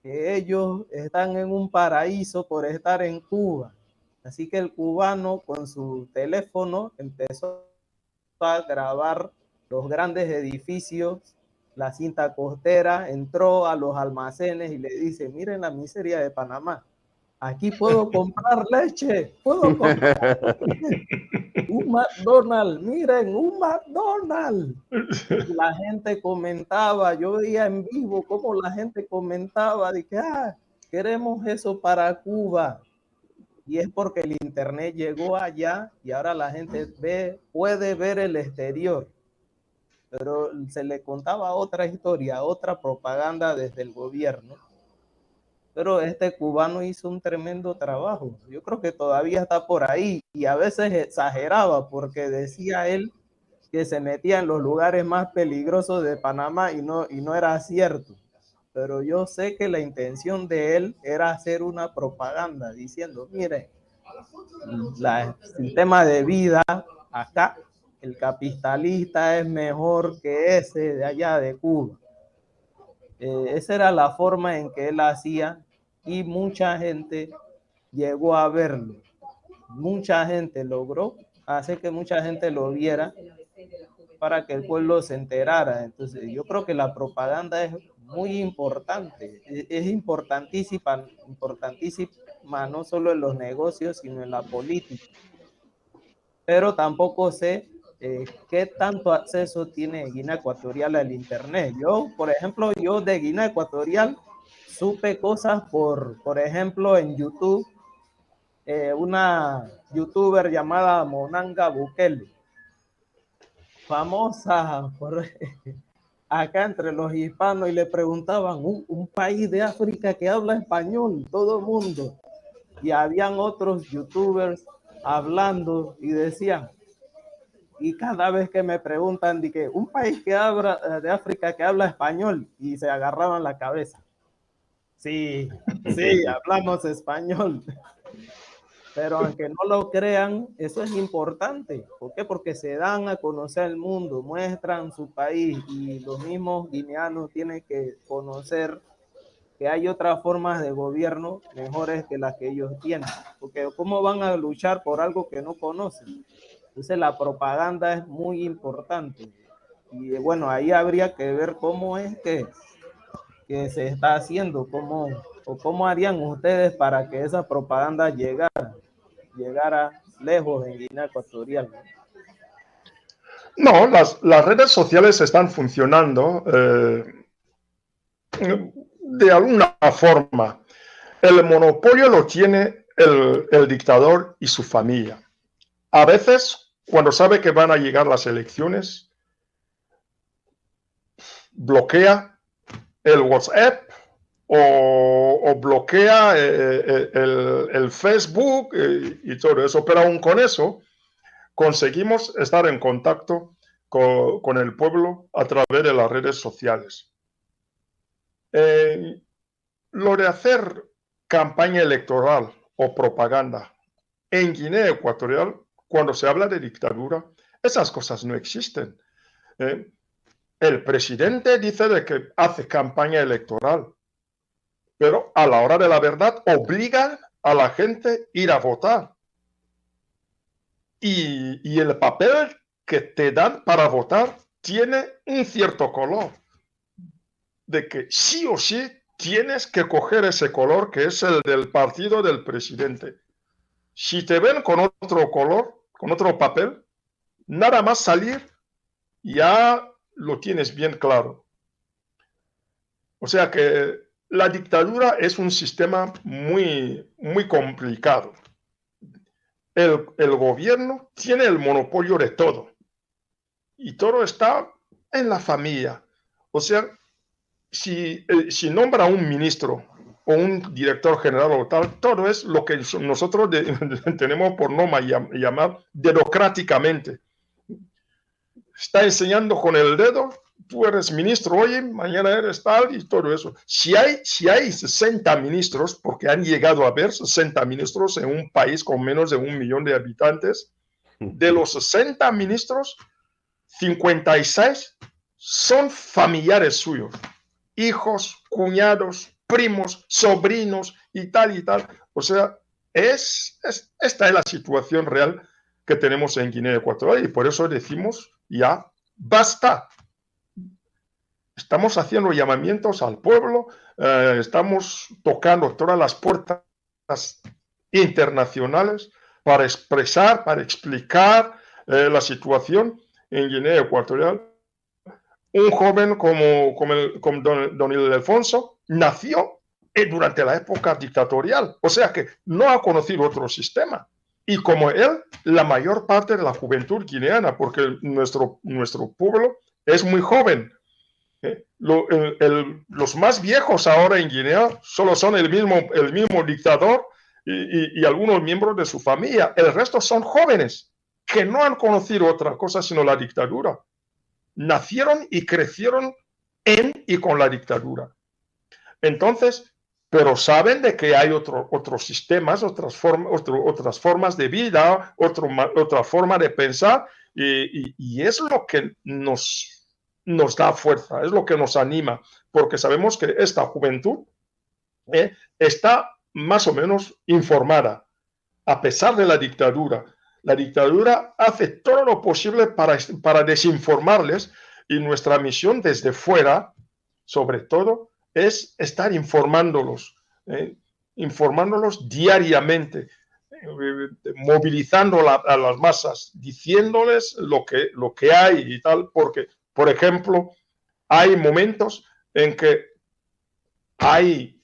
que ellos están en un paraíso por estar en Cuba. Así que el cubano con su teléfono empezó a grabar los grandes edificios, la cinta costera, entró a los almacenes y le dice, miren la miseria de Panamá, aquí puedo comprar leche, puedo comprar un McDonald's, miren, un McDonald's. Y la gente comentaba, yo veía en vivo cómo la gente comentaba de que queremos eso para Cuba. Y es porque el internet llegó allá y ahora la gente puede ver el exterior. Pero se le contaba otra historia, otra propaganda desde el gobierno. Pero este cubano hizo un tremendo trabajo. Yo creo que todavía está por ahí y a veces exageraba porque decía él que se metía en los lugares más peligrosos de Panamá y no era cierto. Pero yo sé que la intención de él era hacer una propaganda diciendo, miren, el sistema de vida acá, el capitalista es mejor que ese de allá de Cuba. Esa era la forma en que él hacía y mucha gente llegó a verlo. Mucha gente logró hacer que mucha gente lo viera para que el pueblo se enterara. Entonces, yo creo que la propaganda es muy importante, es importantísima no solo en los negocios, sino en la política. Pero tampoco sé qué tanto acceso tiene Guinea Ecuatorial al internet. Yo, por ejemplo, de Guinea Ecuatorial supe cosas por ejemplo, en YouTube, una youtuber llamada Monanga Bukele, famosa por acá entre los hispanos, y le preguntaban, un país de África que habla español, todo el mundo. Y habían otros youtubers hablando y decían, y cada vez que me preguntan de que un país que habla de África que habla español, y se agarraban la cabeza. Sí, hablamos español. Pero aunque no lo crean, eso es importante. ¿Por qué? Porque se dan a conocer el mundo, muestran su país y los mismos guineanos tienen que conocer que hay otras formas de gobierno mejores que las que ellos tienen. Porque ¿cómo van a luchar por algo que no conocen? Entonces la propaganda es muy importante. Y bueno, ahí habría que ver cómo es que se está haciendo, cómo harían ustedes para que esa propaganda llegara lejos en Guinea Ecuatorial. No, las redes sociales están funcionando de alguna forma. El monopolio lo tiene el dictador y su familia. A veces, cuando sabe que van a llegar las elecciones, bloquea el WhatsApp o bloquea el Facebook y todo eso. Pero aún con eso, conseguimos estar en contacto con el pueblo a través de las redes sociales. Lo de hacer campaña electoral o propaganda en Guinea Ecuatorial, cuando se habla de dictadura, esas cosas no existen. El presidente dice de que hace campaña electoral, pero a la hora de la verdad obligan a la gente a ir a votar. Y el papel que te dan para votar tiene un cierto color, de que sí o sí tienes que coger ese color que es el del partido del presidente. Si te ven con otro color, con otro papel, nada más salir, ya lo tienes bien claro. O sea que la dictadura es un sistema muy, muy complicado. El gobierno tiene el monopolio de todo. Y todo está en la familia. O sea, si nombra un ministro o un director general o tal, todo es lo que nosotros tenemos por norma llamar democráticamente. Está enseñando con el dedo, tú eres ministro hoy, mañana eres tal y todo eso. Si hay 60 ministros, porque han llegado a haber 60 ministros en un país con menos de 1 millón de habitantes, de los 60 ministros, 56 son familiares suyos, hijos, cuñados, primos, sobrinos y tal y tal. O sea, esta es la situación real que tenemos en Guinea Ecuatorial y por eso decimos ya basta. Estamos haciendo llamamientos al pueblo, estamos tocando todas las puertas internacionales para expresar, para explicar la situación en Guinea Ecuatorial. Un joven como don Ildefonso nació durante la época dictatorial, o sea que no ha conocido otro sistema. Y como él, la mayor parte de la juventud guineana, porque nuestro pueblo es muy joven. Los más viejos ahora en Guinea solo son el mismo dictador y algunos miembros de su familia. El resto son jóvenes que no han conocido otra cosa sino la dictadura. Nacieron y crecieron en y con la dictadura. Entonces, pero saben de que hay otros sistemas, otras formas de vida, otra forma de pensar, y es lo que nos da fuerza, es lo que nos anima, porque sabemos que esta juventud está más o menos informada, a pesar de la dictadura. La dictadura hace todo lo posible para desinformarles, y nuestra misión desde fuera, sobre todo, es estar informándolos diariamente, movilizando a las masas, diciéndoles lo que hay y tal, porque, por ejemplo, hay momentos en que hay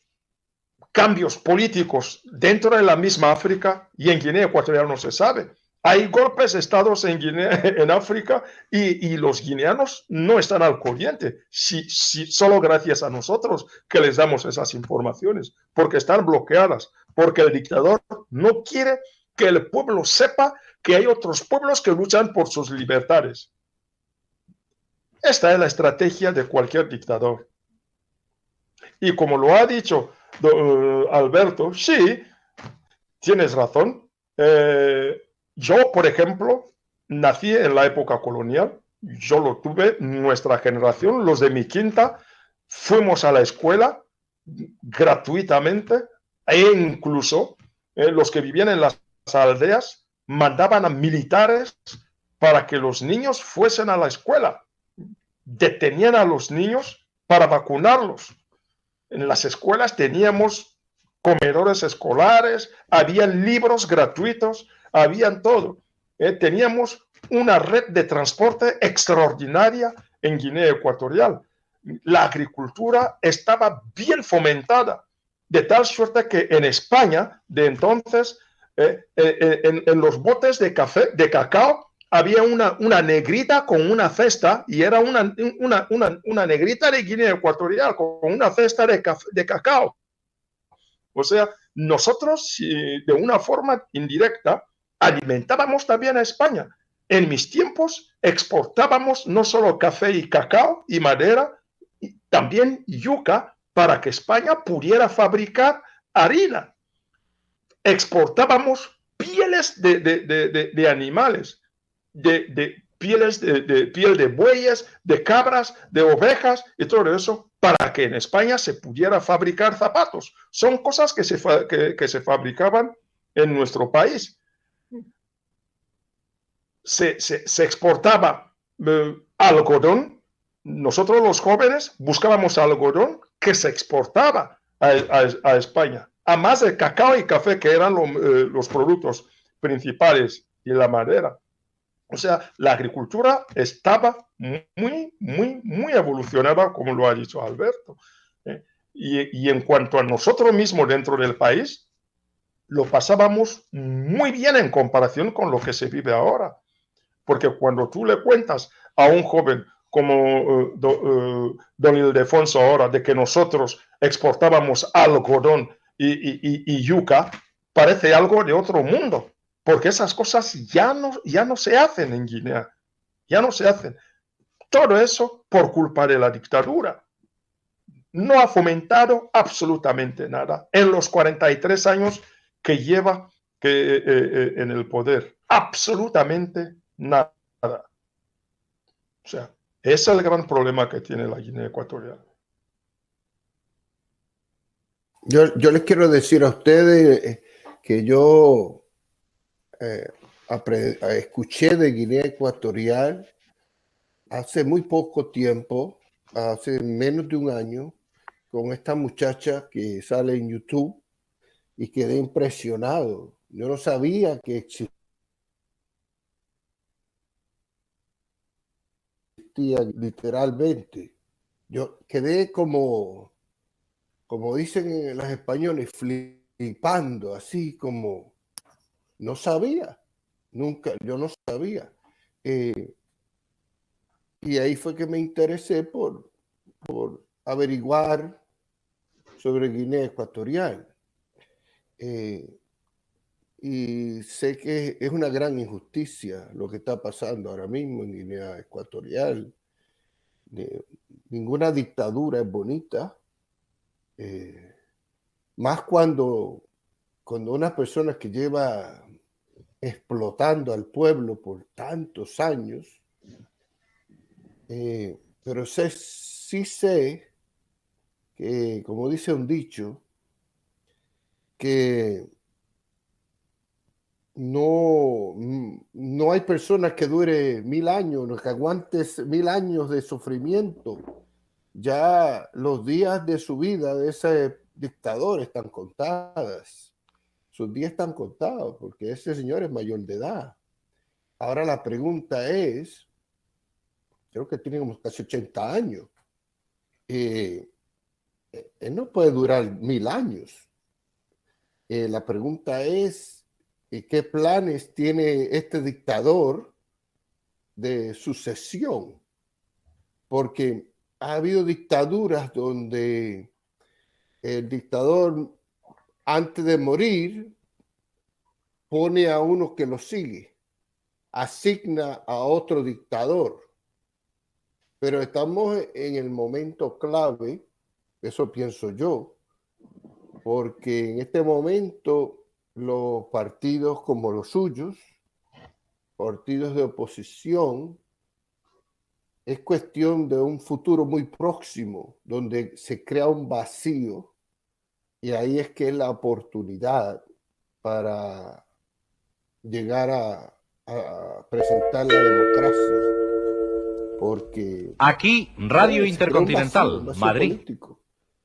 cambios políticos dentro de la misma África y en Guinea Ecuatorial no se sabe. Hay golpes de estados en África y los guineanos no están al corriente, solo gracias a nosotros que les damos esas informaciones, porque están bloqueadas, porque el dictador no quiere que el pueblo sepa que hay otros pueblos que luchan por sus libertades. Esta es la estrategia de cualquier dictador. Y como lo ha dicho Alberto, sí, tienes razón. Yo, por ejemplo, nací en la época colonial, yo lo tuve, nuestra generación, los de mi quinta, fuimos a la escuela gratuitamente e incluso los que vivían en las aldeas mandaban a militares para que los niños fuesen a la escuela. Detenían a los niños para vacunarlos. En las escuelas teníamos comedores escolares, habían libros gratuitos, habían todo. Teníamos una red de transporte extraordinaria en Guinea Ecuatorial. La agricultura estaba bien fomentada, de tal suerte que en España, de entonces, en los botes de cacao, había una negrita con una cesta, y era una negrita de Guinea Ecuatorial con una cesta de cacao. O sea, nosotros, de una forma indirecta, alimentábamos también a España. En mis tiempos exportábamos no solo café y cacao y madera, también yuca, para que España pudiera fabricar harina. Exportábamos pieles de animales, piel de bueyes, de cabras, de ovejas y todo eso, para que en España se pudiera fabricar zapatos. Son cosas que se fabricaban en nuestro país. Se exportaba algodón. Nosotros los jóvenes buscábamos algodón que se exportaba a España, a más de cacao y café, que eran los productos principales, y la madera. O sea, la agricultura estaba muy evolucionada, como lo ha dicho Alberto. Y en cuanto a nosotros mismos dentro del país, lo pasábamos muy bien en comparación con lo que se vive ahora. Porque cuando tú le cuentas a un joven como don Ildefonso ahora de que nosotros exportábamos algodón y yuca, parece algo de otro mundo, porque esas cosas ya no se hacen en Guinea, ya no se hacen. Todo eso por culpa de la dictadura. No ha fomentado absolutamente nada en los 43 años que lleva en el poder. Absolutamente nada. O sea, ese es el gran problema que tiene la Guinea Ecuatorial. Yo les quiero decir a ustedes que yo escuché de Guinea Ecuatorial hace muy poco tiempo, hace menos de un año, con esta muchacha que sale en YouTube y quedé impresionado. Yo no sabía que existía literalmente. Yo quedé como dicen los españoles, flipando, así como no sabía, yo no sabía. Y ahí fue que me interesé por averiguar sobre Guinea Ecuatorial. Y sé que es una gran injusticia lo que está pasando ahora mismo en Guinea Ecuatorial. Ninguna dictadura es bonita. Más cuando una persona que lleva explotando al pueblo por tantos años, pero sí sé que, como dice un dicho, que no hay personas que dure 1000 años, que aguantes 1000 años de sufrimiento. Ya los días de su vida de ese dictador están contadas. Sus días están contados porque ese señor es mayor de edad. Ahora la pregunta es, creo que tiene como casi 80 años. Él no puede durar 1000 años. La pregunta es, ¿qué planes tiene este dictador de sucesión? Porque ha habido dictaduras donde el dictador, antes de morir, pone a uno que lo sigue, asigna a otro dictador. Pero estamos en el momento clave, eso pienso yo, porque en este momento los partidos como los suyos, partidos de oposición, es cuestión de un futuro muy próximo, donde se crea un vacío, y ahí es que es la oportunidad para llegar a presentar la democracia, porque aquí Radio Intercontinental, vacío Madrid. Político,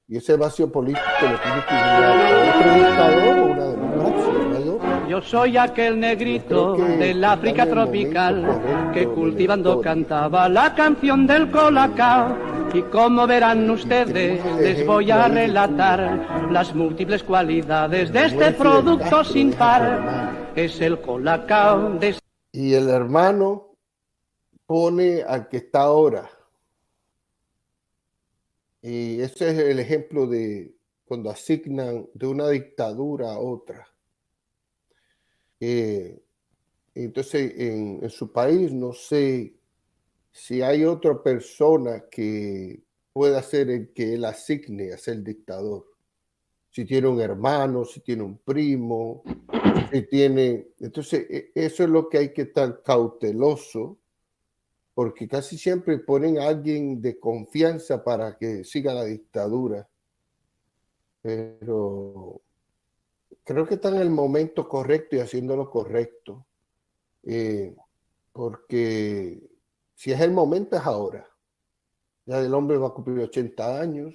y ese vacío político lo tiene que llenar otro dictador o una democracia, ¿no? Yo soy aquel negrito del África tropical que cultivando cantaba la canción del colacao. Y como verán ustedes, les voy a relatar las múltiples cualidades de este producto sin par. Es el colacao de... Y el hermano pone al que está ahora. Y ese es el ejemplo de cuando asignan de una dictadura a otra. Entonces, en su país, no sé si hay otra persona que pueda ser el que él asigne a ser dictador. Si tiene un hermano, si tiene un primo, si tiene... Entonces, eso es lo que hay que estar cauteloso, porque casi siempre ponen a alguien de confianza para que siga la dictadura. Pero creo que está en el momento correcto y haciendo lo correcto. Porque si es el momento, es ahora. Ya el hombre va a cumplir 80 años.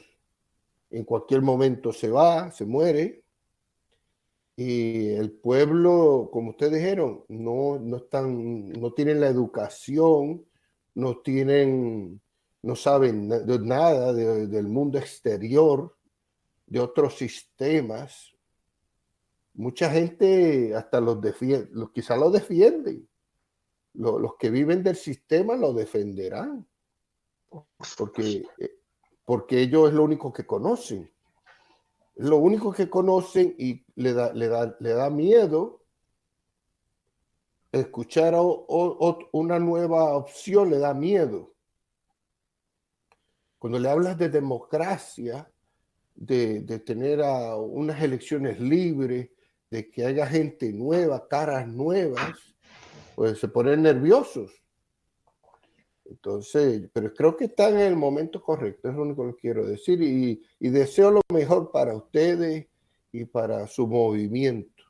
En cualquier momento se va, se muere. Y el pueblo, como ustedes dijeron, no tienen la educación, no tienen no saben de nada del mundo exterior, de otros sistemas. Mucha gente hasta los defiende, quizás los defienden. Los que viven del sistema lo defenderán, porque ellos es lo único que conocen. Es lo único que conocen y le da miedo escuchar una nueva opción, le da miedo. Cuando le hablas de democracia, de tener unas elecciones libres, de que haya gente nueva, caras nuevas, pues se ponen nerviosos. Entonces, pero creo que están en el momento correcto, es lo único que quiero decir, y deseo lo mejor para ustedes y para su movimiento.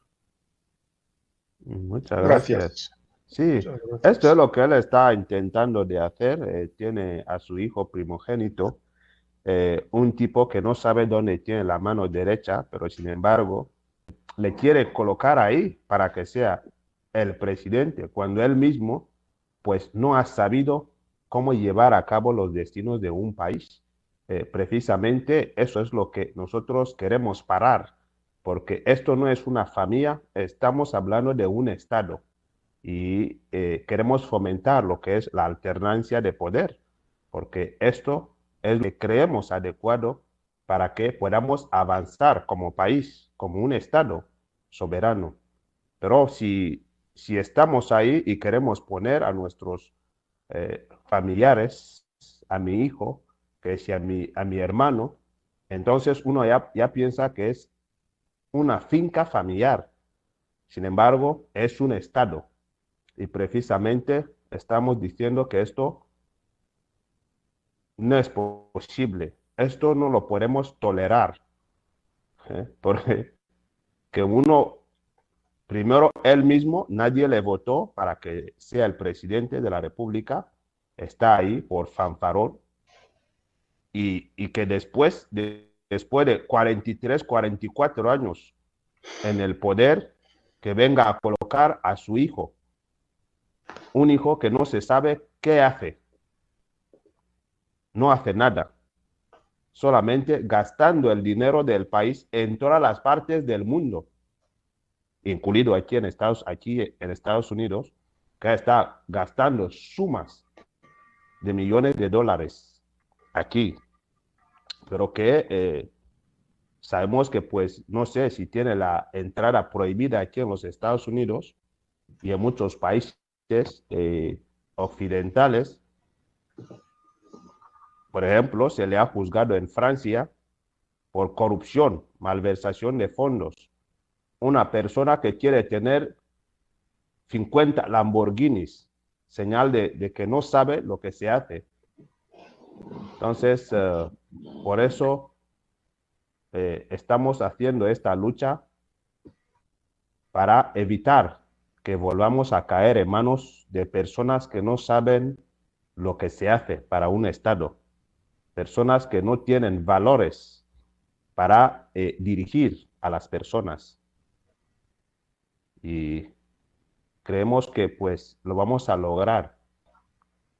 Muchas gracias. Sí, esto es lo que él está intentando de hacer. Tiene a su hijo primogénito, un tipo que no sabe dónde tiene la mano derecha, pero sin embargo le quiere colocar ahí para que sea el presidente, cuando él mismo pues no ha sabido cómo llevar a cabo los destinos de un país. Precisamente eso es lo que nosotros queremos parar, porque esto no es una familia, estamos hablando de un Estado y queremos fomentar lo que es la alternancia de poder, porque esto es lo que creemos adecuado para que podamos avanzar como país, como un Estado soberano. Pero si estamos ahí y queremos poner a nuestros familiares, a mi hijo, que es a mi hermano, entonces uno ya piensa que es una finca familiar. Sin embargo, es un Estado. Y precisamente estamos diciendo que esto no es posible. Esto no lo podemos tolerar. Porque que uno, primero, él mismo, nadie le votó para que sea el presidente de la República. Está ahí por fanfarón. Y que después de 43, 44 años en el poder, que venga a colocar a su hijo. Un hijo que no se sabe qué hace. No hace nada. Solamente gastando el dinero del país en todas las partes del mundo, incluido aquí en Estados Unidos, que está gastando sumas de millones de dólares aquí. Pero que sabemos que, pues, no sé si tiene la entrada prohibida aquí en los Estados Unidos y en muchos países occidentales. Por ejemplo, se le ha juzgado en Francia por corrupción, malversación de fondos. Una persona que quiere tener 50 Lamborghinis, señal de que no sabe lo que se hace. Entonces, por eso estamos haciendo esta lucha para evitar que volvamos a caer en manos de personas que no saben lo que se hace para un Estado. Personas que no tienen valores para dirigir a las personas. Y creemos que pues lo vamos a lograr,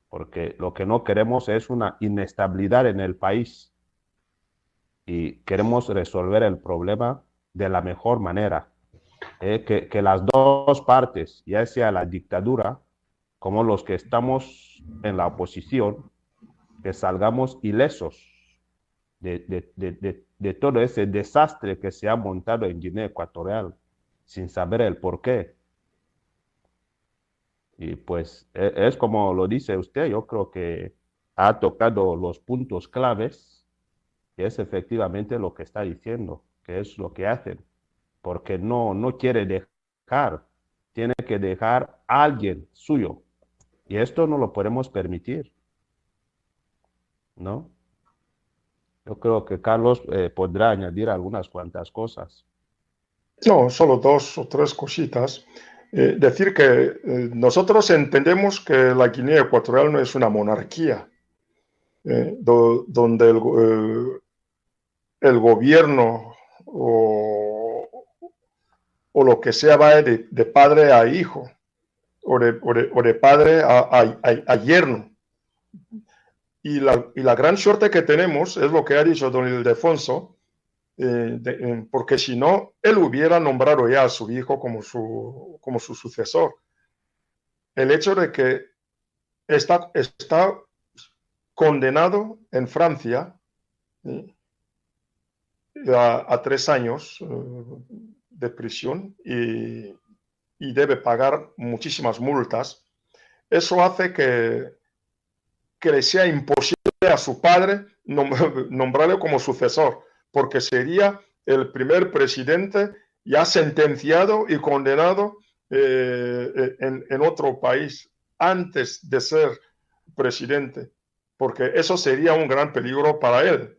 porque lo que no queremos es una inestabilidad en el país y queremos resolver el problema de la mejor manera. Que las dos partes, ya sea la dictadura como los que estamos en la oposición, que salgamos ilesos de todo ese desastre que se ha montado en Guinea Ecuatorial sin saber el por qué. Y pues es como lo dice usted, yo creo que ha tocado los puntos claves y es efectivamente lo que está diciendo, que es lo que hacen, porque no quiere dejar, tiene que dejar a alguien suyo. Y esto no lo podemos permitir, ¿no? Yo creo que Carlos podrá añadir algunas cuantas cosas. No, solo 2 o 3 cositas. Decir que nosotros entendemos que la Guinea Ecuatorial no es una monarquía, donde el gobierno o lo que sea va de padre a hijo, o de padre a yerno. y la gran suerte que tenemos es lo que ha dicho don Ildefonso, porque si no, él hubiera nombrado ya a su hijo como su sucesor. El hecho de que está condenado en Francia a 3 años de prisión y debe pagar muchísimas multas. Eso hace que le sea imposible a su padre nombrarle como sucesor, porque sería el primer presidente ya sentenciado y condenado en otro país antes de ser presidente, porque eso sería un gran peligro para él.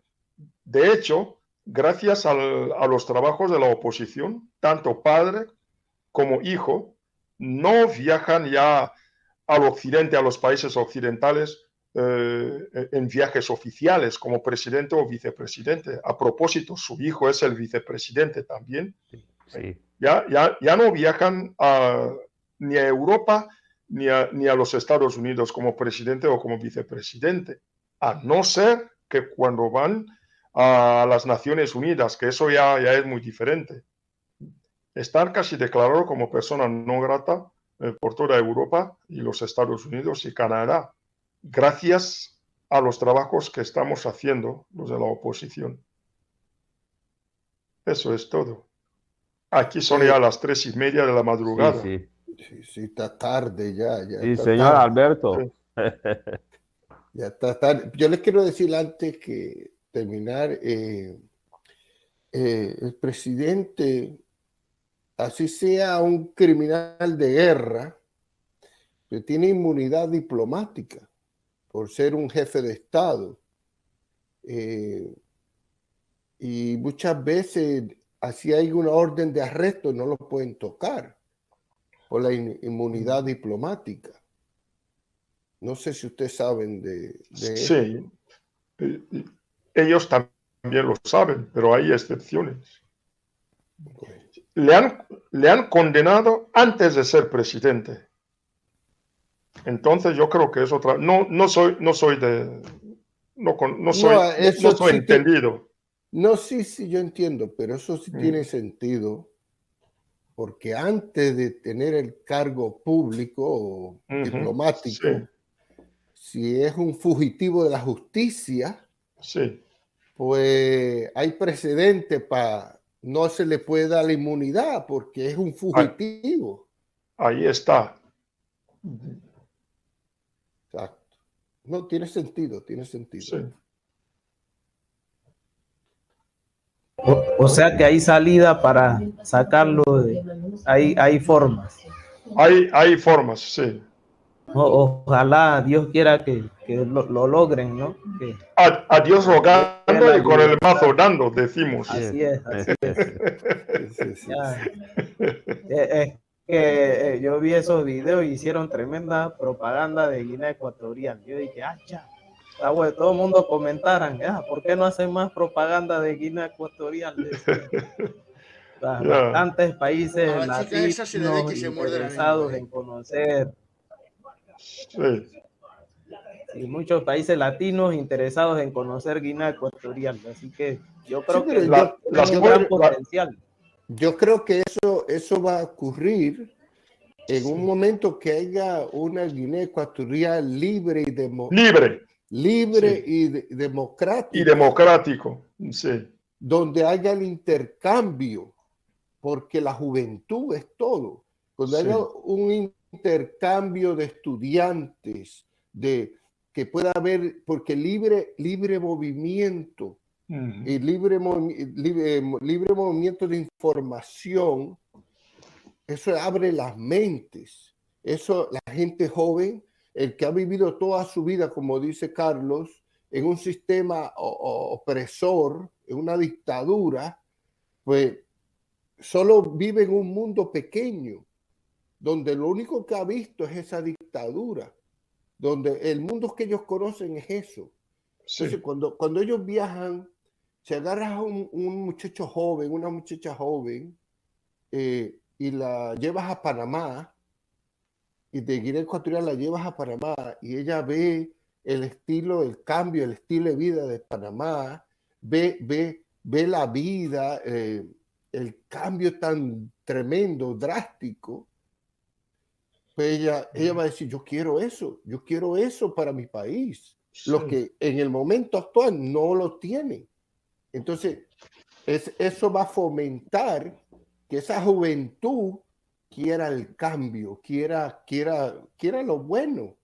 De hecho, gracias a los trabajos de la oposición, tanto padre como hijo no viajan ya al occidente, a los países occidentales, en viajes oficiales como presidente o vicepresidente. A propósito, su hijo es el vicepresidente también. Sí. Ya no viajan ni a Europa ni a los Estados Unidos como presidente o como vicepresidente, a no ser que cuando van a las Naciones Unidas, que eso ya es muy diferente. Están casi declarados como persona no grata por toda Europa y los Estados Unidos y Canadá, gracias a los trabajos que estamos haciendo los de la oposición. Eso es todo. Aquí son ya las 3:30 de la madrugada. Sí. Sí, está tarde ya. Sí, está señor tarde. Alberto. Ya está tarde. Yo les quiero decir antes que terminar, el presidente, así sea un criminal de guerra, que tiene inmunidad diplomática por ser un jefe de Estado. Y muchas veces, así hay una orden de arresto, no lo pueden tocar por la inmunidad diplomática. No sé si ustedes saben de eso. Sí, ellos también lo saben, pero hay excepciones. Le han condenado antes de ser presidente. Entonces yo creo que es otra. No soy entendido. Sí, yo entiendo, pero eso sí tiene sentido, porque antes de tener el cargo público o diplomático, si es un fugitivo de la justicia, pues hay precedente para no se le puede dar la inmunidad porque es un fugitivo. Ahí está. Exacto. No, tiene sentido. Sí. O sea que hay salida para sacarlo, hay formas. Hay formas, sí. Ojalá Dios quiera que lo logren, ¿no? A Dios rogando y con el mazo dando, decimos. Así es. Que yo vi esos videos y hicieron tremenda propaganda de Guinea Ecuatorial. Yo dije, todo el mundo comentaran, ¿por qué no hacen más propaganda de Guinea Ecuatorial? Bastantes países latinos interesados en conocer. Y muchos países latinos interesados en conocer Guinea Ecuatorial. Así que yo creo que es un gran potencial. Yo creo que eso va a ocurrir en un momento que haya una Guinea Ecuatorial libre y democrática. Y democrático, sí. Donde haya el intercambio, porque la juventud es todo. Cuando haya un intercambio de estudiantes, que pueda haber, porque libre movimiento y libre movimiento de información, eso abre las mentes. Eso, la gente joven, el que ha vivido toda su vida, como dice Carlos, en un sistema opresor, en una dictadura, pues solo vive en un mundo pequeño, donde lo único que ha visto es esa dictadura, donde el mundo que ellos conocen es eso. Entonces, cuando ellos viajan, si agarras a un muchacho joven, una muchacha joven, y la llevas a Panamá, y de Guinea Ecuatorial la llevas a Panamá, y ella ve el estilo, el cambio, el estilo de vida de Panamá, ve la vida, el cambio tan tremendo, drástico, pues ella va a decir, yo quiero eso para mi país, lo que en el momento actual no lo tiene. Entonces, eso va a fomentar que esa juventud quiera el cambio, quiera lo bueno.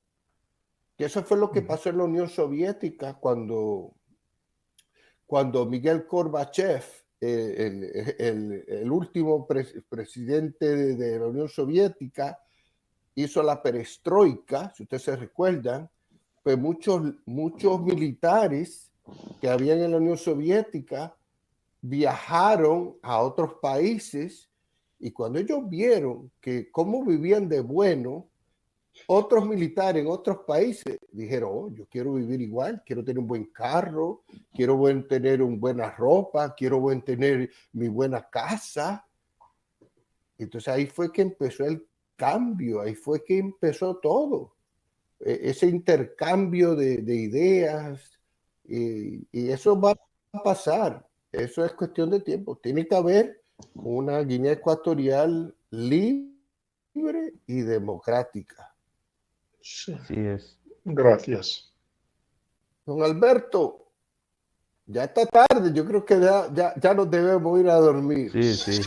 Que eso fue lo que pasó en la Unión Soviética cuando Miguel Gorbachev, el último presidente de la Unión Soviética, hizo la perestroika, si ustedes se recuerdan, pues muchos militares que habían en la Unión Soviética viajaron a otros países y cuando ellos vieron que cómo vivían de bueno, otros militares en otros países dijeron, oh, yo quiero vivir igual, quiero tener un buen carro, quiero tener una buena ropa, quiero tener mi buena casa. Entonces ahí fue que empezó el cambio, ahí fue que empezó todo. Ese intercambio de ideas y eso va a pasar. Eso es cuestión de tiempo. Tiene que haber una Guinea Ecuatorial libre y democrática. Sí. Así es. Gracias. Don Alberto, ya está tarde. Yo creo que ya nos debemos ir a dormir. Sí.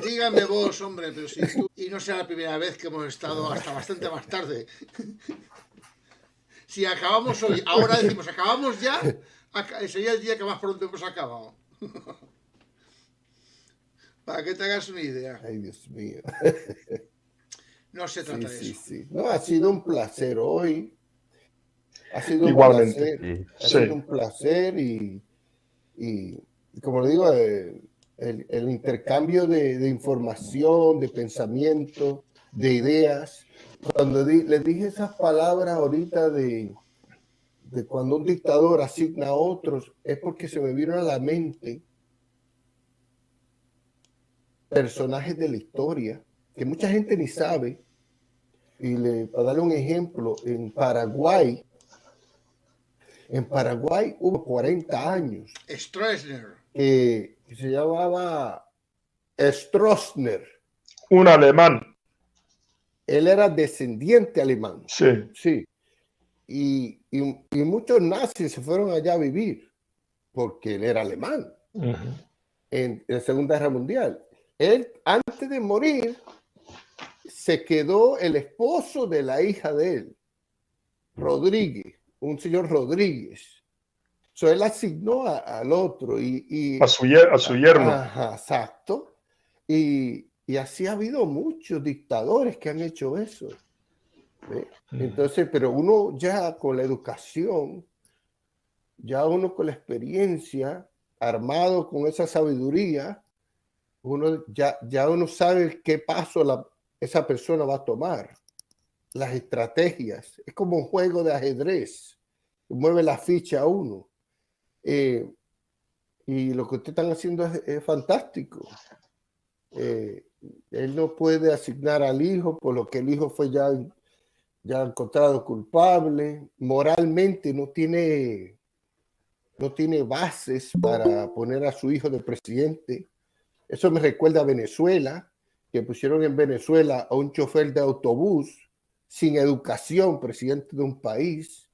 Dígame vos, hombre, pero si tú... Y no sea la primera vez que hemos estado hasta bastante más tarde. Si acabamos hoy, ahora decimos, acabamos ya, sería el día que más pronto hemos acabado. Para que te hagas una idea. Ay, Dios mío. No se trata de eso. Sí. No, ha sido un placer hoy. Ha sido Igualmente. Un placer. Ha sido un placer y como le digo, el intercambio de información, de pensamiento, de ideas. Cuando le dije esas palabras ahorita de cuando un dictador asigna a otros, es porque se me vieron a la mente personajes de la historia que mucha gente ni sabe. Y para darle un ejemplo, en Paraguay hubo 40 años. Stroessner. Que se llamaba Stroessner. Un alemán. Él era descendiente alemán. Sí. Y muchos nazis se fueron allá a vivir porque él era alemán. En la Segunda Guerra Mundial. Él, antes de morir, se quedó el esposo de la hija de él, Rodríguez, un señor Rodríguez. So, él asignó al otro y a su yerno. Ajá, exacto. Y así ha habido muchos dictadores que han hecho eso. Entonces, pero uno ya con la educación, ya uno con la experiencia, armado con esa sabiduría, uno ya uno sabe qué paso esa persona va a tomar, las estrategias. Es como un juego de ajedrez, mueve la ficha a uno. Y lo que ustedes están haciendo es fantástico. Él no puede asignar al hijo por lo que el hijo fue ya encontrado culpable. Moralmente no tiene bases para poner a su hijo de presidente. Eso me recuerda a Venezuela, que pusieron en Venezuela a un chofer de autobús sin educación, presidente de un país.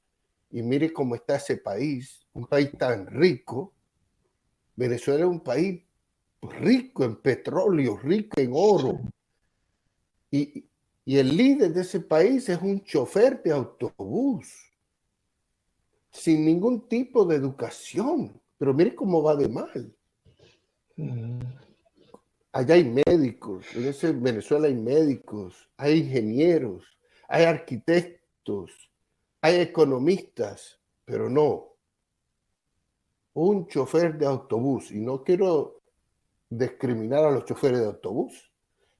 Y mire cómo está ese país, un país tan rico. Venezuela es un país rico en petróleo, rico en oro. Y el líder de ese país es un chofer de autobús, sin ningún tipo de educación. Pero mire cómo va de mal. Allá hay médicos, en Venezuela hay médicos, hay ingenieros, hay arquitectos, hay economistas, pero no. Un chofer de autobús, y no quiero discriminar a los choferes de autobús,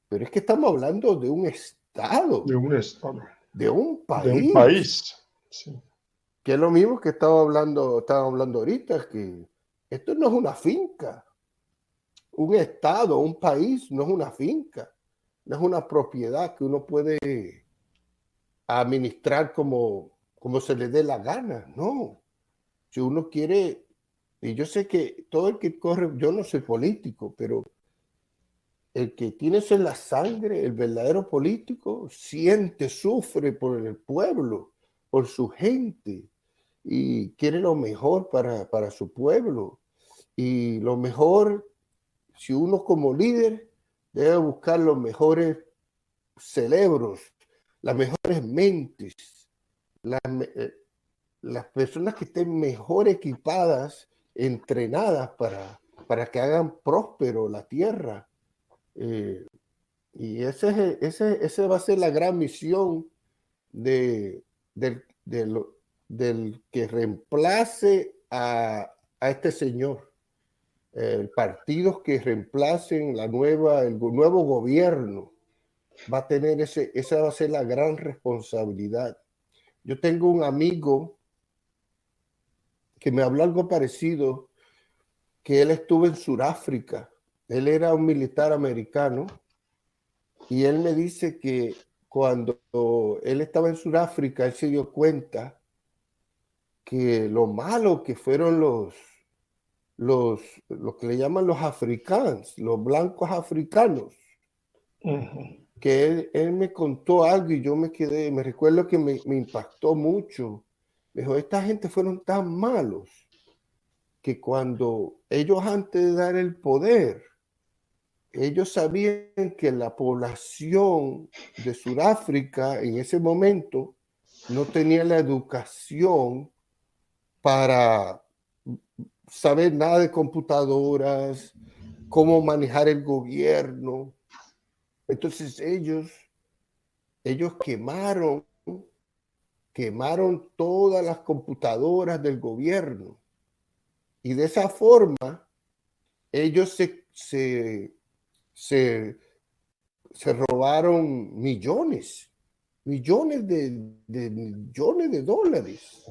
pero es que estamos hablando de un estado. De un estado. De un país. De un país. Sí. Que es lo mismo que estaba hablando ahorita, que esto no es una finca. Un estado, un país no es una finca, no es una propiedad que uno puede administrar como como se le dé la gana, no. Si uno quiere, y yo sé que todo el que corre, yo no soy político, pero el que tiene eso en la sangre, el verdadero político, siente, sufre por el pueblo, por su gente, y quiere lo mejor para su pueblo. Y lo mejor, si uno como líder debe buscar los mejores cerebros, las mejores mentes, las personas que estén mejor equipadas, entrenadas para que hagan próspero la tierra. Y ese va a ser la gran misión del que reemplace a este señor. Partidos que reemplacen el nuevo gobierno va a tener esa va a ser la gran responsabilidad. Yo tengo un amigo que me habló algo parecido, que él estuvo en Sudáfrica. Él era un militar americano y él me dice que cuando él estaba en Sudáfrica, él se dio cuenta que lo malo que fueron los que le llaman los africanos, los blancos africanos. Que él me contó algo y yo me recuerdo que me impactó mucho. Me dijo, esta gente fueron tan malos que cuando ellos, antes de dar el poder, ellos sabían que la población de Sudáfrica en ese momento no tenía la educación para saber nada de computadoras, cómo manejar el gobierno. Entonces ellos quemaron todas las computadoras del gobierno. Y de esa forma, ellos se robaron millones de dólares.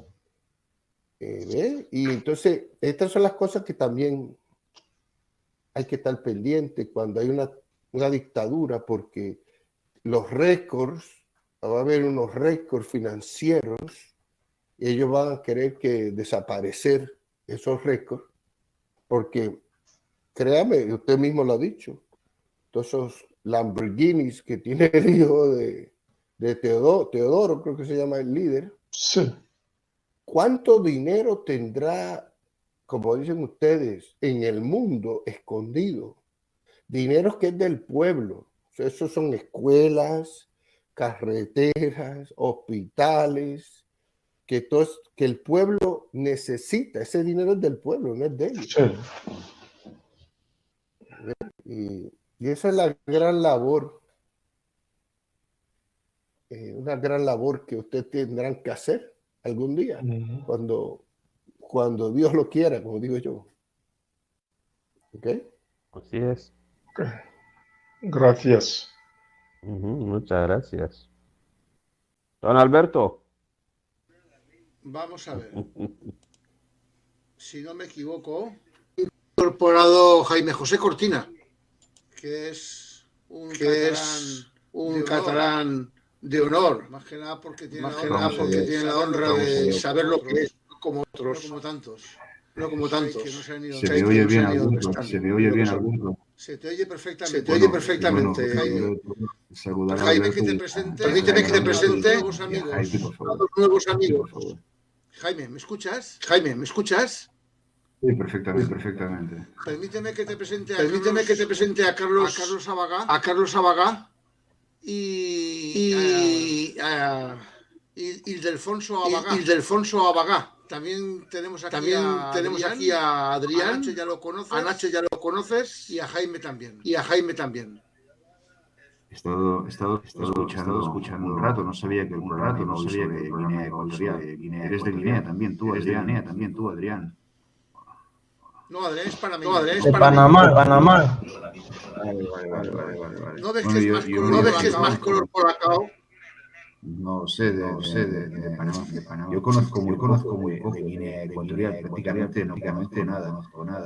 Y entonces, estas son las cosas que también hay que estar pendiente cuando hay una dictadura, porque los récords, va a haber unos récords financieros y ellos van a querer desaparecer esos récords, porque créame, usted mismo lo ha dicho, todos esos Lamborghinis que tiene el hijo de Teodoro, creo que se llama el líder. Sí. ¿¿Cuánto dinero tendrá, como dicen ustedes, en el mundo escondido? Dinero que es del pueblo. Esos son escuelas, carreteras, hospitales, que el pueblo necesita. Ese dinero es del pueblo, no es de ellos. Sí. Y esa es la gran labor, una gran labor que ustedes tendrán que hacer algún día, cuando Dios lo quiera, como digo yo. ¿Ok? Así es. Gracias. Muchas gracias. Don Alberto. Vamos a ver. Si no me equivoco, incorporado Jaime José Cortina, que es un catalán de honor, más que nada porque tiene la honra de saber lo que es, no como otros, no como tantos. Se me oye bien alguno. Se te oye perfectamente. Jaime. Jaime, permíteme que te presente a los nuevos amigos. Jaime, ¿me escuchas? Sí, perfectamente. Permíteme que te presente a Carlos Abagá y Ildefonso Abagá. También tenemos aquí a Adrián. A Nacho ya lo conoces. Y a Jaime también. He estado escuchando un rato, no sabía que Guinea Ecuatorial. Eres de Guinea también tú, Adrián. No, Adrián es para mí. De Panamá. Vale. ¿No ves que es más color colacao? No sé de Panamá. Yo conozco muy poco Guinea Ecuatorial, prácticamente nada.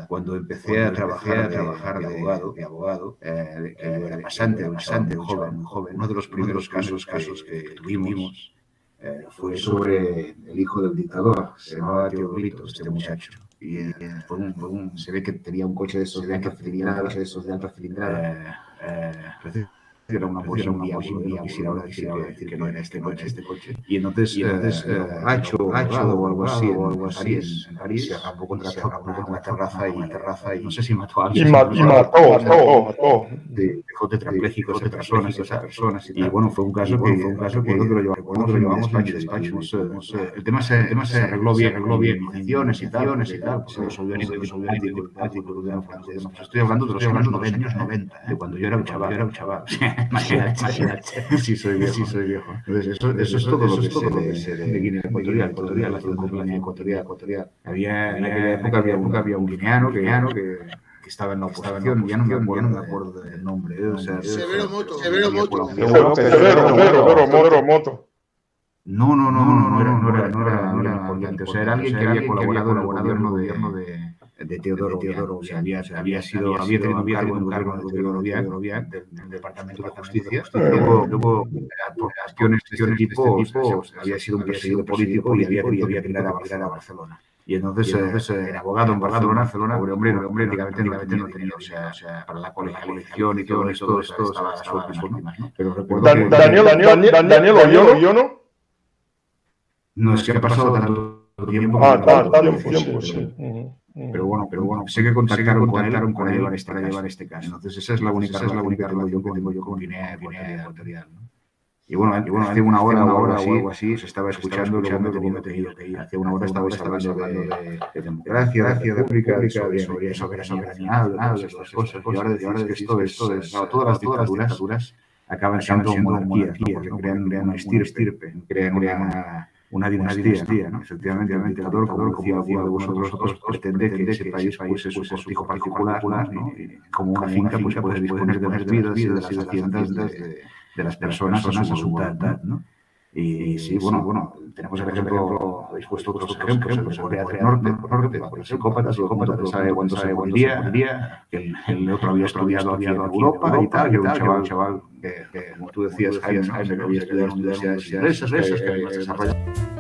Cuando empecé a trabajar de abogado, que yo era pasante, joven, uno de los primeros casos que tuvimos fue sobre el hijo del dictador, se llamaba Teodorito, este muchacho. Y se ve que tenía un coche de esos de alta cilindrada. Era una Porsche, no quisiera ahora decir que no era este coche. Y entonces borracho o algo así en París se acabó contra una terraza y no sé si mató a alguien. Y mató. Dejó tetrapléjicos a personas y bueno, fue un caso que lo llevamos a mi despacho. El tema se arregló bien, iniciaciones y tal, se resolvió a nivel diplomático. Estoy hablando de los años 90, de cuando yo era un chaval. Imagínate. Sí, soy viejo. Entonces, eso es todo lo que sé de Guinea Ecuatorial, la Guinea Ecuatorial. En aquella época había un guineano que estaba en la oposición, ya no me acuerdo del nombre. Severo Moto. Severo Moto. No era importante. O sea, era alguien que había colaborado en el gobierno de Teodoro. O sea, había tenido un cargo en Teodoro Biak, del Departamento de Justicia. Luego, por cuestiones de este tipo, había sido un perseguido político y había que tirar a Barcelona. Y entonces el abogado en Barcelona, pobre hombre, prácticamente no tenía, o sea, para la colegiación y todo esto estaba a su última, ¿no? Pero recuerdo que... Daniel Oyono. No, es que ha pasado tanto tiempo. Tanto tiempo, sí. Pero bueno, sé que contactaron con él para llevar este caso. Entonces esa es la única relación que tengo yo con Guinea Ecuatorial, ¿no? Y bueno, hace una hora o algo así, se estaba escuchando, luego me he tenido que ir. Hace una hora estabais hablando de democracia, de república, de soberanía nacional, de estas cosas. Y ahora decís que esto es todas las dictaduras acaban siendo monarquías, ¿no? Porque crean una estirpe, crean una dinastía, ¿no? Efectivamente, el dictador, como decía alguno de vosotros, pretende que ese país fuese su cortijo particular, ¿no? Y como una finca, pues puede disponer de las vidas y de las haciendas de las personas a su voluntad, ¿no? Y sí, bueno, tenemos el ejemplo, habéis puesto otros ejemplos, el Corea del Norte, por el psicópata sabe cuándo se moriría, que el otro había estudiado en Europa y tal, que era un chaval que, como tú decías, Jaime, que había estudiado en universidades inglesas, que además desarrollado